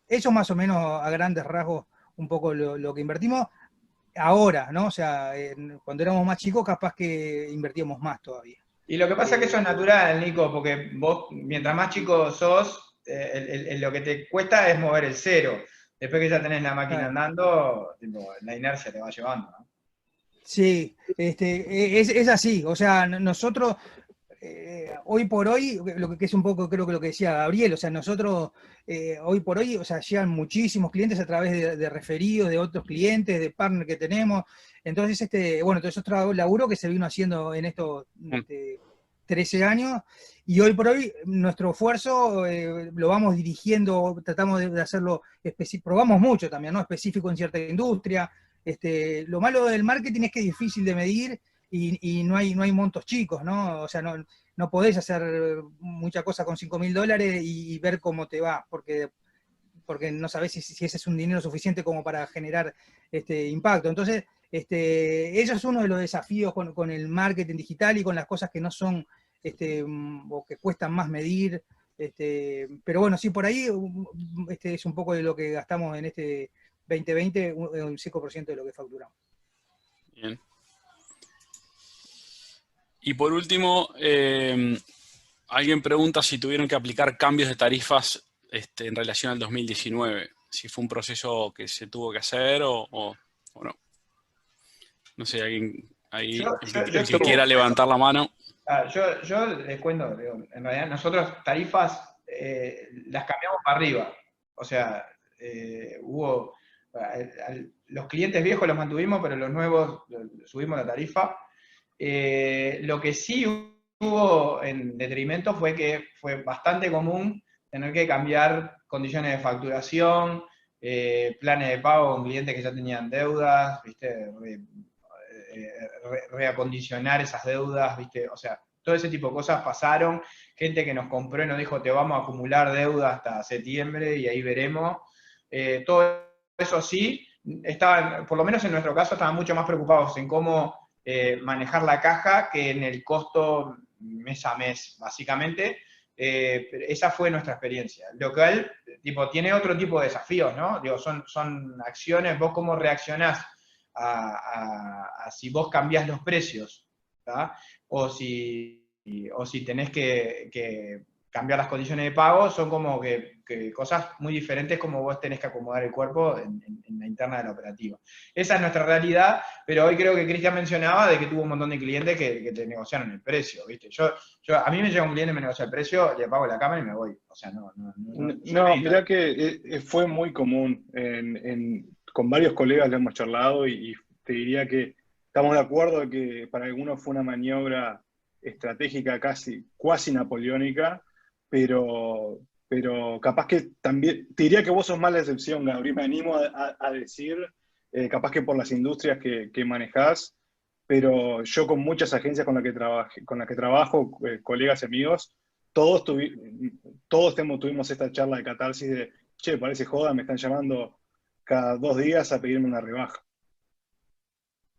Eso más o menos a grandes rasgos un poco lo que invertimos. Ahora, ¿no? O sea, cuando éramos más chicos, capaz que invertíamos más todavía. Y lo que pasa es que eso es natural, Nico, porque vos, mientras más chico sos, lo que te cuesta es mover el cero. Después que ya tenés la máquina Claro. andando, tipo, la inercia te va llevando, ¿no? Sí, es así. O sea, nosotros, hoy por hoy, lo que es un poco, creo que lo que decía Gabriel, o sea, nosotros, hoy por hoy, o sea, llegan muchísimos clientes a través de referidos, de otros clientes, de partners que tenemos. Entonces, bueno, todo eso es otro laburo que se vino haciendo en estos 13 años, y hoy por hoy nuestro esfuerzo lo vamos dirigiendo, tratamos de hacerlo específico, probamos mucho también, ¿no? Específico en cierta industria. Lo malo del marketing es que es difícil de medir y no hay montos chicos, ¿no? O sea, no podés hacer mucha cosa con $5.000 y ver cómo te va, porque no sabés si ese es un dinero suficiente como para generar impacto. Entonces, eso es uno de los desafíos con el marketing digital y con las cosas que no son, o que cuestan más medir. Pero bueno, sí, por ahí es un poco de lo que gastamos en 2020, un 5% de lo que facturamos. Bien. Y por último, alguien pregunta si tuvieron que aplicar cambios de tarifas en relación al 2019. Si fue un proceso que se tuvo que hacer o no. No sé, alguien ahí, el que quiera levantar la mano. Yo les cuento, digo, en realidad nosotros tarifas las cambiamos para arriba. O sea, los clientes viejos los mantuvimos, pero los nuevos subimos la tarifa. Lo que sí hubo en detrimento fue que fue bastante común tener que cambiar condiciones de facturación, planes de pago con clientes que ya tenían deudas, ¿viste? Reacondicionar esas deudas, ¿viste? O sea, todo ese tipo de cosas pasaron. Gente que nos compró y nos dijo, te vamos a acumular deuda hasta septiembre y ahí veremos. Todo eso sí, estaban, por lo menos en nuestro caso, estaban mucho más preocupados en cómo manejar la caja que en el costo mes a mes, básicamente. Esa fue nuestra experiencia. Lo cual, tipo, tiene otro tipo de desafíos, ¿no? Digo, son acciones, vos cómo reaccionás a si vos cambiás los precios, ¿tá? O si tenés que cambiar las condiciones de pago, son como que cosas muy diferentes como vos tenés que acomodar el cuerpo en la interna de la operativa. Esa es nuestra realidad, pero hoy creo que Cristian mencionaba de que tuvo un montón de clientes que te negociaron el precio, ¿viste? A mí me llega un cliente, me negocia el precio, le pago la cámara y me voy. O sea, no mirá que fue muy común. Con varios colegas lo hemos charlado y te diría que estamos de acuerdo que para algunos fue una maniobra estratégica cuasi napoleónica, pero capaz que también, te diría que vos sos más la excepción, Gabriel, me animo a decir, capaz que por las industrias que manejás, pero yo con muchas agencias con las que trabajo, colegas y amigos, todos tuvimos esta charla de catarsis de, che, parece joda, me están llamando cada 2 días a pedirme una rebaja.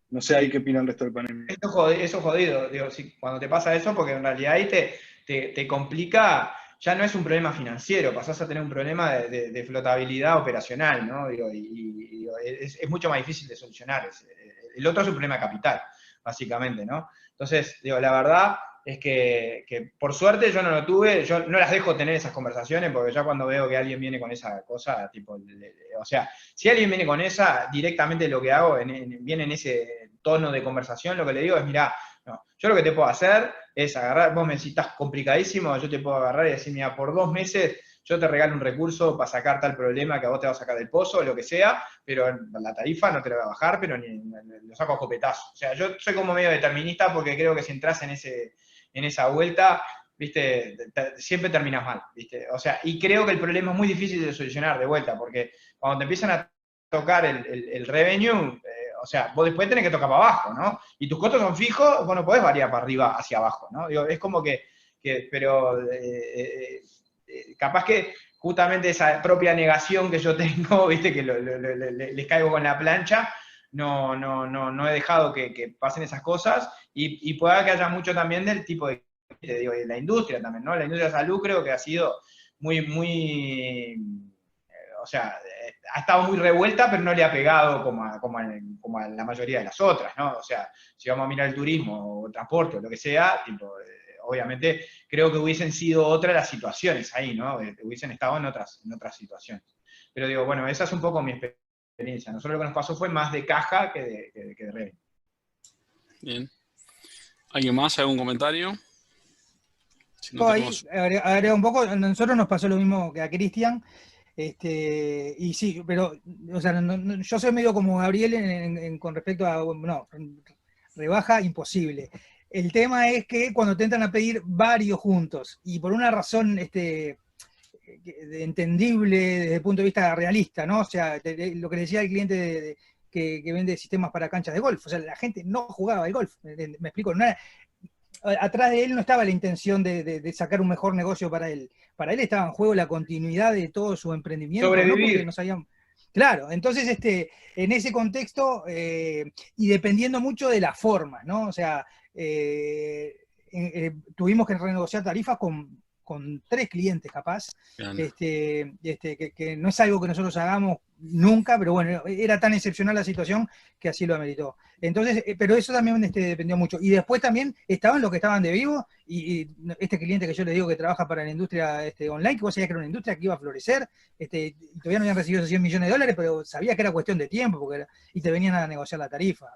No sé ahí qué opina el resto del panel. Eso es jodido, digo, sí, cuando te pasa eso, porque en realidad ahí te complica. ya no es un problema financiero, pasás a tener un problema de flotabilidad operacional, ¿no? Digo, digo, es mucho más difícil de solucionar. El otro es un problema de capital, básicamente, ¿no? Entonces, digo, la verdad es que por suerte yo no lo tuve, yo no las dejo tener esas conversaciones, porque ya cuando veo que alguien viene con esa cosa, tipo, o sea, si alguien viene con esa, directamente lo que hago, viene en ese tono de conversación, lo que le digo es, mirá, no, yo lo que te puedo hacer es agarrar, vos me decís, estás complicadísimo, yo te puedo agarrar y decir, mira, por 2 meses yo te regalo un recurso para sacar tal problema que a vos te va a sacar del pozo, o lo que sea, pero la tarifa no te la voy a bajar, pero ni lo saco a escopetazo. O sea, yo soy como medio determinista porque creo que si entras en esa vuelta, ¿viste? Siempre terminas mal, ¿viste? O sea, y creo que el problema es muy difícil de solucionar de vuelta, porque cuando te empiezan a tocar el revenue, o sea, vos después tenés que tocar para abajo, ¿no? Y tus costos son fijos, vos no podés variar para arriba hacia abajo, ¿no? Digo, es como pero capaz que justamente esa propia negación que yo tengo, ¿viste? Que les caigo con la plancha, no he dejado que pasen esas cosas, y pueda que haya mucho también del tipo de la industria también, ¿no? La industria de salud creo que ha sido muy, o sea, ha estado muy revuelta, pero no le ha pegado como a la mayoría de las otras, ¿no? O sea, si vamos a mirar el turismo o el transporte o lo que sea, tipo, obviamente creo que hubiesen sido otras las situaciones ahí, ¿no? Hubiesen estado en otras situaciones. Pero digo, bueno, esa es un poco mi experiencia. Nosotros lo que nos pasó fue más de caja que de revenue. Bien. ¿Alguien más? ¿Algún comentario? Si no, Ahí agrega un poco, a nosotros nos pasó lo mismo que a Cristian, y sí, pero o sea, yo soy medio como Gabriel con respecto a, no, rebaja imposible. El tema es que cuando te entran a pedir varios juntos, y por una razón entendible desde el punto de vista realista, ¿no? O sea, lo que le decía el cliente que vende sistemas para canchas de golf, o sea, la gente no jugaba al golf, me explico, no era, atrás de él no estaba la intención de sacar un mejor negocio para él. Para él estaba en juego la continuidad de todo su emprendimiento. Sobrevivir. ¿No? Porque no sabían... Claro, entonces en ese contexto, y dependiendo mucho de la forma, ¿no? O sea, tuvimos que renegociar tarifas con 3 clientes capaz, que no es algo que nosotros hagamos nunca, pero bueno, era tan excepcional la situación que así lo ameritó. Entonces, pero eso también dependió mucho. Y después también estaban los que estaban de vivo, y este cliente que yo le digo que trabaja para la industria online, que vos sabías que era una industria que iba a florecer, y todavía no habían recibido esos 100 millones de dólares, pero sabía que era cuestión de tiempo, y te venían a negociar la tarifa.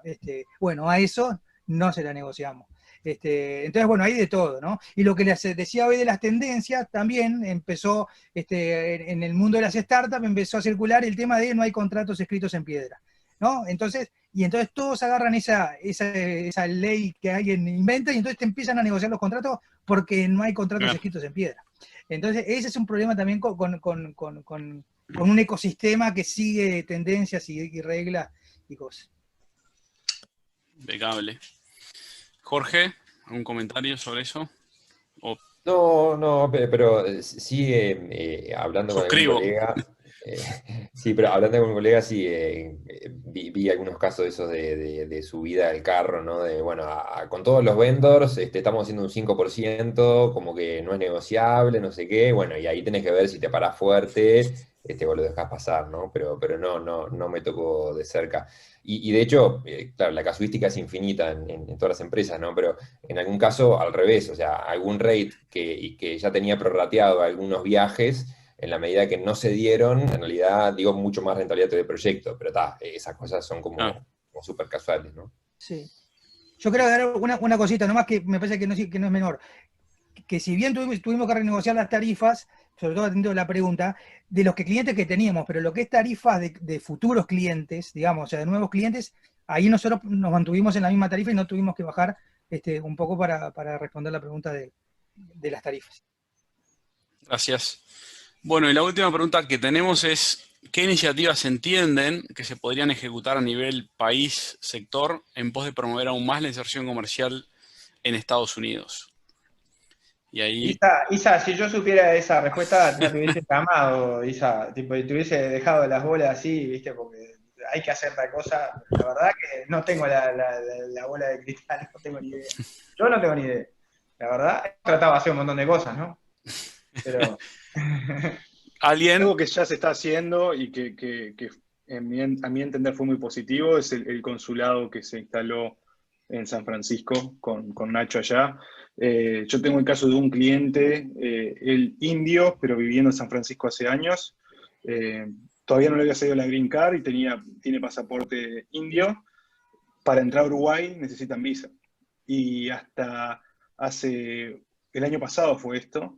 Bueno, a eso no se la negociamos. Entonces, bueno, hay de todo, ¿no? Y lo que les decía hoy de las tendencias, también empezó, en el mundo de las startups, empezó a circular el tema de no hay contratos escritos en piedra, ¿no? Entonces todos agarran esa ley que alguien inventa, y entonces te empiezan a negociar los contratos porque no hay contratos escritos en piedra. Entonces, ese es un problema también con un ecosistema que sigue tendencias y reglas y cosas. Impecable. Jorge, ¿algún comentario sobre eso? No, pero sí, hablando Suscribo. con algún colega, sí, pero hablando con un colega, sí, vi algunos casos de esos de subida del carro, ¿no? De, bueno, con todos los vendors estamos haciendo un 5%, como que no es negociable, no sé qué, bueno, y ahí tenés que ver si te parás fuerte, o lo dejás pasar, ¿no? Pero no me tocó de cerca. Y de hecho, claro, la casuística es infinita en todas las empresas, ¿no? Pero en algún caso, al revés, o sea, algún rate que ya tenía prorrateado algunos viajes, en la medida que no se dieron, en realidad digo mucho más rentabilidad del proyecto, pero esas cosas son como súper casuales, ¿no? Sí. Yo quiero agregar una cosita, nomás que me parece que no es menor. Que si bien tuvimos que renegociar las tarifas, sobre todo atendiendo la pregunta, de los clientes que teníamos, pero lo que es tarifas de futuros clientes, digamos, o sea, de nuevos clientes, ahí nosotros nos mantuvimos en la misma tarifa y no tuvimos que bajar un poco para responder la pregunta de las tarifas. Gracias. Bueno, y la última pregunta que tenemos es, ¿qué iniciativas entienden que se podrían ejecutar a nivel país, sector, en pos de promover aún más la inserción comercial en Estados Unidos? Y ahí... Isa, si yo supiera esa respuesta, ya te hubiese llamado, Isa, tipo, te hubiese dejado las bolas así, ¿viste? Porque hay que hacer tal cosa. La verdad que no tengo la bola de cristal, no tengo ni idea. Yo no tengo ni idea. La verdad, he tratado de hacer un montón de cosas, ¿no? pero... ¿Alguien? Algo que ya se está haciendo y que a mi entender fue muy positivo es el consulado que se instaló en San Francisco con Nacho allá. Yo tengo el caso de un cliente, el indio, pero viviendo en San Francisco hace años. Todavía no le había salido la Green Card y tiene pasaporte indio. Para entrar a Uruguay necesitan visa. Y hasta el año pasado fue esto,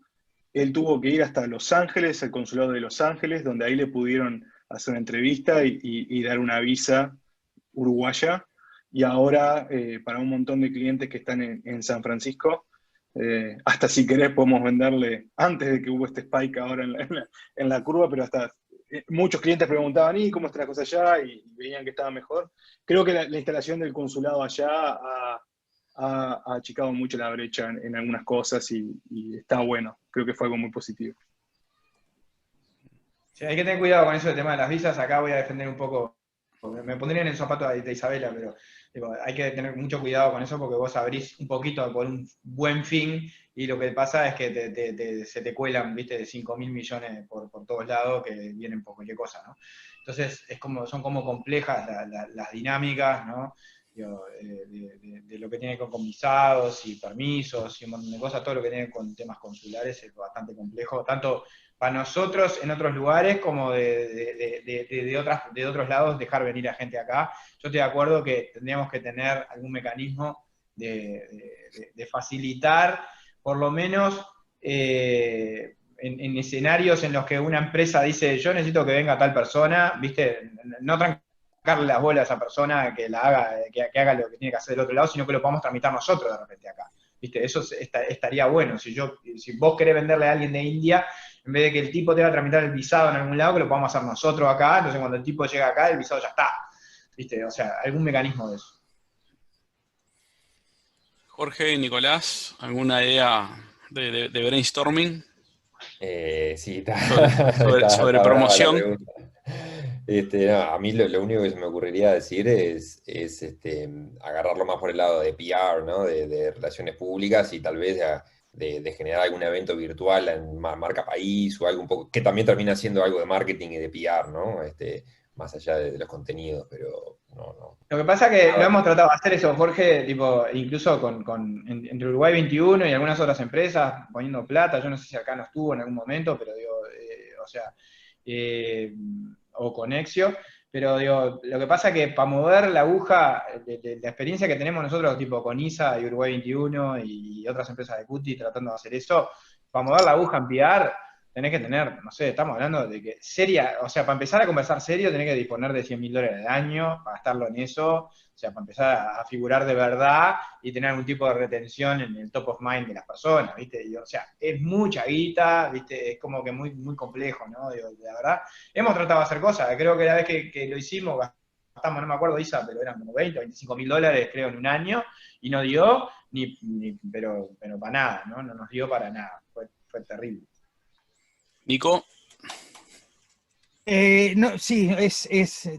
él tuvo que ir hasta Los Ángeles, al consulado de Los Ángeles, donde ahí le pudieron hacer una entrevista y dar una visa uruguaya. Y ahora, para un montón de clientes que están en San Francisco, hasta si querés podemos venderle, antes de que hubo este spike ahora en la curva, pero hasta muchos clientes preguntaban, ¿y cómo está la cosa allá? Y veían que estaba mejor. Creo que la instalación del consulado allá ha achicado mucho la brecha en algunas cosas y está bueno. Creo que fue algo muy positivo. Sí, hay que tener cuidado con eso del tema de las visas. Acá voy a defender un poco, me pondría en el zapato de Isabela, pero digo, hay que tener mucho cuidado con eso porque vos abrís un poquito por un buen fin y lo que pasa es que se te cuelan, viste, de 5.000 millones por todos lados que vienen por cualquier cosa, ¿no? Entonces son como complejas las dinámicas, ¿no? Digo, de lo que tiene con visados y permisos y un montón de cosas, todo lo que tiene con temas consulares es bastante complejo, tanto para nosotros en otros lugares como de otros lados dejar venir a gente acá. Yo estoy de acuerdo que tendríamos que tener algún mecanismo de facilitar, por lo menos en escenarios en los que una empresa dice, yo necesito que venga tal persona, ¿viste? No trancarle las bolas a esa persona que haga lo que tiene que hacer del otro lado, sino que lo podamos tramitar nosotros de repente acá. ¿Viste? Eso estaría bueno. Si vos querés venderle a alguien de India, en vez de que el tipo te va a tramitar el visado en algún lado, que lo podamos hacer nosotros acá, entonces cuando el tipo llega acá, el visado ya está. ¿Viste? O sea, algún mecanismo de eso. Jorge, Nicolás, ¿alguna idea de brainstorming? Sí, Sobre está brava la promoción. pregunta. No, a mí lo único que se me ocurriría decir es agarrarlo más por el lado de PR, ¿no? De relaciones públicas y tal vez de generar algún evento virtual en marca país o algo un poco, que también termina siendo algo de marketing y de PR, ¿no? Más allá de los contenidos, pero no. Lo que pasa es que lo hemos tratado de hacer eso, Jorge, tipo, incluso entre Uruguay 21 y algunas otras empresas, poniendo plata, yo no sé si acá no estuvo en algún momento, pero digo, o sea, o Conexio, pero digo, lo que pasa es que para mover la aguja de la experiencia que tenemos nosotros, tipo con ISA y Uruguay 21 y otras empresas de Cuti tratando de hacer eso, para mover la aguja en PR, tenés que tener, no sé, estamos hablando de que o sea, para empezar a conversar serio tenés que disponer de $100.000 al año para gastarlo en eso, o sea, para empezar a figurar de verdad y tener algún tipo de retención en el top of mind de las personas, ¿viste? O sea, es mucha guita, ¿viste? Es como que muy, muy complejo, ¿no? Digo, la verdad, hemos tratado de hacer cosas, creo que la vez que lo hicimos, gastamos, no me acuerdo, Isa, pero eran como 20 o $25.000, creo, en un año, y no dio, pero para nada, ¿no? No nos dio para nada, fue terrible. Nico. No, sí,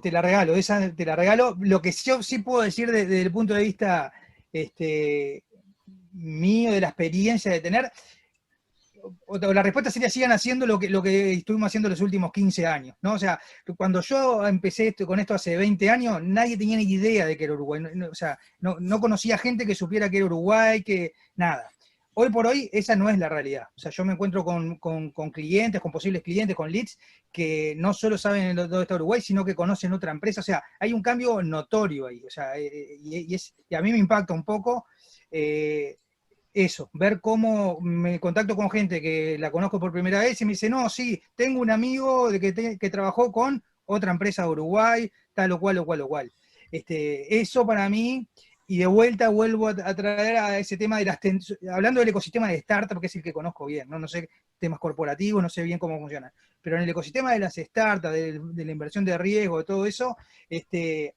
te la regalo, esa te la regalo. Lo que yo sí puedo decir desde el punto de vista mío, de la experiencia de tener, o la respuesta sería sigan haciendo lo que estuvimos haciendo los últimos 15 años, ¿no? O sea, cuando yo empecé con esto hace 20 años, nadie tenía ni idea de que era Uruguay, o sea, no conocía gente que supiera que era Uruguay, que nada. Hoy por hoy esa no es la realidad. O sea, yo me encuentro con clientes, con posibles clientes, con leads, que no solo saben dónde está Uruguay, sino que conocen otra empresa. O sea, hay un cambio notorio ahí. O sea, y a mí me impacta un poco eso, ver cómo me contacto con gente que la conozco por primera vez y me dice, no, sí, tengo un amigo que trabajó con otra empresa de Uruguay, tal o cual, o cual, o cual. Eso para mí... Y de vuelta vuelvo a traer a ese tema de hablando del ecosistema de startup, que es el que conozco bien, ¿no? No sé temas corporativos, no sé bien cómo funciona, pero en el ecosistema de las startups, de la inversión de riesgo, de todo eso,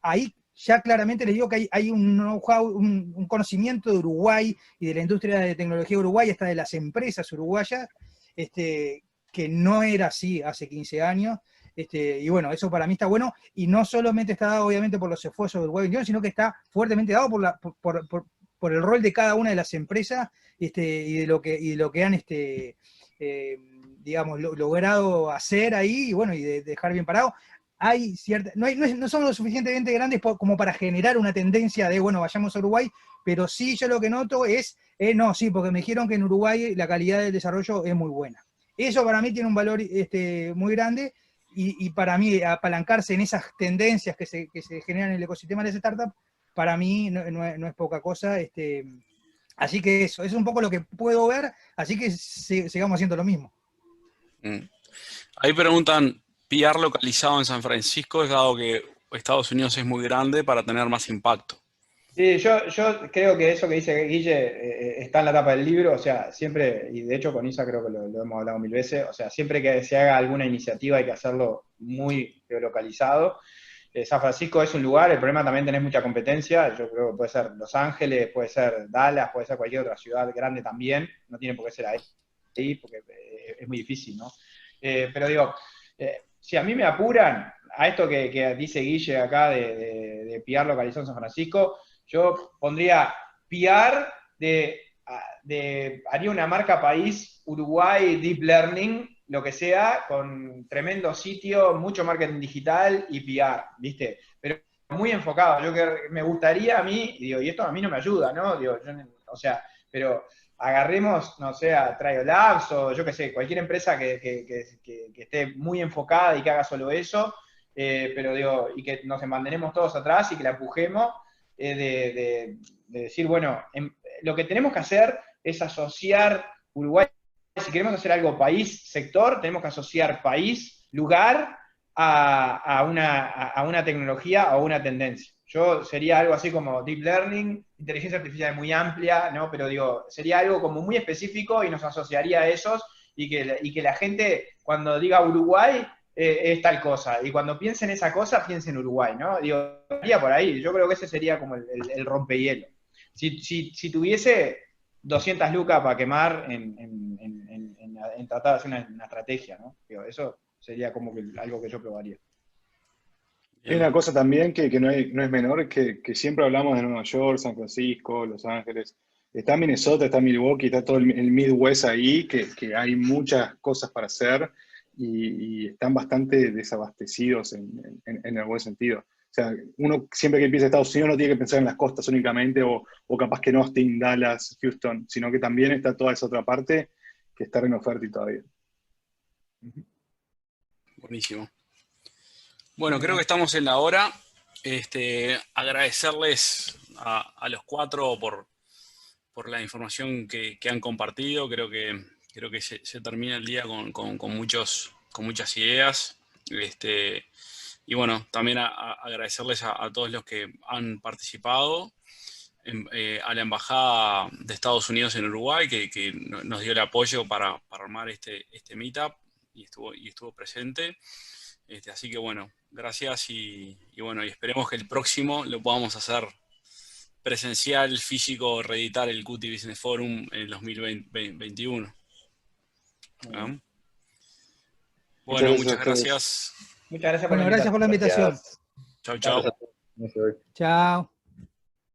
ahí ya claramente les digo que hay un know-how, un conocimiento de Uruguay y de la industria de tecnología uruguaya, hasta de las empresas uruguayas, que no era así hace 15 años. Y bueno, eso para mí está bueno, y no solamente está dado obviamente por los esfuerzos del Uruguay 21, sino que está fuertemente dado por el rol de cada una de las empresas y de lo que han digamos, logrado hacer ahí, y bueno, y de dejar bien parado. Hay cierta, no son lo suficientemente grandes como para generar una tendencia de, bueno, vayamos a Uruguay, pero sí yo lo que noto es, no, sí, porque me dijeron que en Uruguay la calidad del desarrollo es muy buena. Eso para mí tiene un valor muy grande, y para mí apalancarse en esas tendencias que se generan en el ecosistema de esa startup, para mí no es poca cosa. Así que eso es un poco lo que puedo ver, así que sigamos haciendo lo mismo. Ahí preguntan, PR localizado en San Francisco, es dado que Estados Unidos es muy grande para tener más impacto. Sí, yo creo que eso que dice Guille está en la tapa del libro, o sea, siempre, y de hecho con Isa creo que lo hemos hablado 1000 veces, o sea, siempre que se haga alguna iniciativa hay que hacerlo muy geolocalizado. San Francisco es un lugar, el problema también tenés mucha competencia, yo creo que puede ser Los Ángeles, puede ser Dallas, puede ser cualquier otra ciudad grande también, no tiene por qué ser ahí, porque es muy difícil, ¿no? Pero digo, si a mí me apuran a esto que dice Guille acá de PR localizado en San Francisco, yo pondría PR haría una marca país, Uruguay Deep Learning, lo que sea, con tremendo sitio, mucho marketing digital y PR, ¿viste? Pero muy enfocado. Yo que me gustaría a mí, digo, y esto a mí no me ayuda, ¿no? Digo, o sea, pero agarremos, no sé, a Triolabs o yo qué sé, cualquier empresa que esté muy enfocada y que haga solo eso, pero digo, y que nos mantenemos todos atrás y que la empujemos, de decir, bueno, lo que tenemos que hacer es asociar Uruguay, si queremos hacer algo país, sector, tenemos que asociar país, lugar, a una tecnología o una tendencia. Yo sería algo así como deep learning, inteligencia artificial muy amplia, ¿no? Pero digo, sería algo como muy específico y nos asociaría a esos, y que la gente cuando diga Uruguay es tal cosa, y cuando piense en esa cosa, piense en Uruguay, ¿no? Digo, iría por ahí, yo creo que ese sería como el rompehielo. Si tuviese 200 lucas para quemar en tratar de hacer una estrategia, ¿no? Digo, eso sería como que algo que yo probaría. Hay una cosa también que no es menor, que siempre hablamos de Nueva York, San Francisco, Los Ángeles. Está Minnesota, está Milwaukee, está todo el Midwest ahí, que hay muchas cosas para hacer y están bastante desabastecidos en el buen sentido. O sea, uno siempre que piensa en Estados Unidos no tiene que pensar en las costas únicamente o capaz que en Austin, Dallas, Houston, sino que también está toda esa otra parte que está en oferta y todavía. Buenísimo. Bueno, creo que estamos en la hora. Agradecerles a los cuatro por la información que han compartido. Creo que se termina el día con muchas ideas. Y bueno, también agradecerles a todos los que han participado, a la Embajada de Estados Unidos en Uruguay, que nos dio el apoyo para armar este meetup y estuvo presente. Así que bueno, gracias y bueno, y esperemos que el próximo lo podamos hacer presencial, físico, reeditar el QT Business Forum en el 2021. ¿Ah? Bueno, muchas gracias. Muchas gracias por Bueno, la gracias por la invitación. Gracias. Chau, chau. Chao.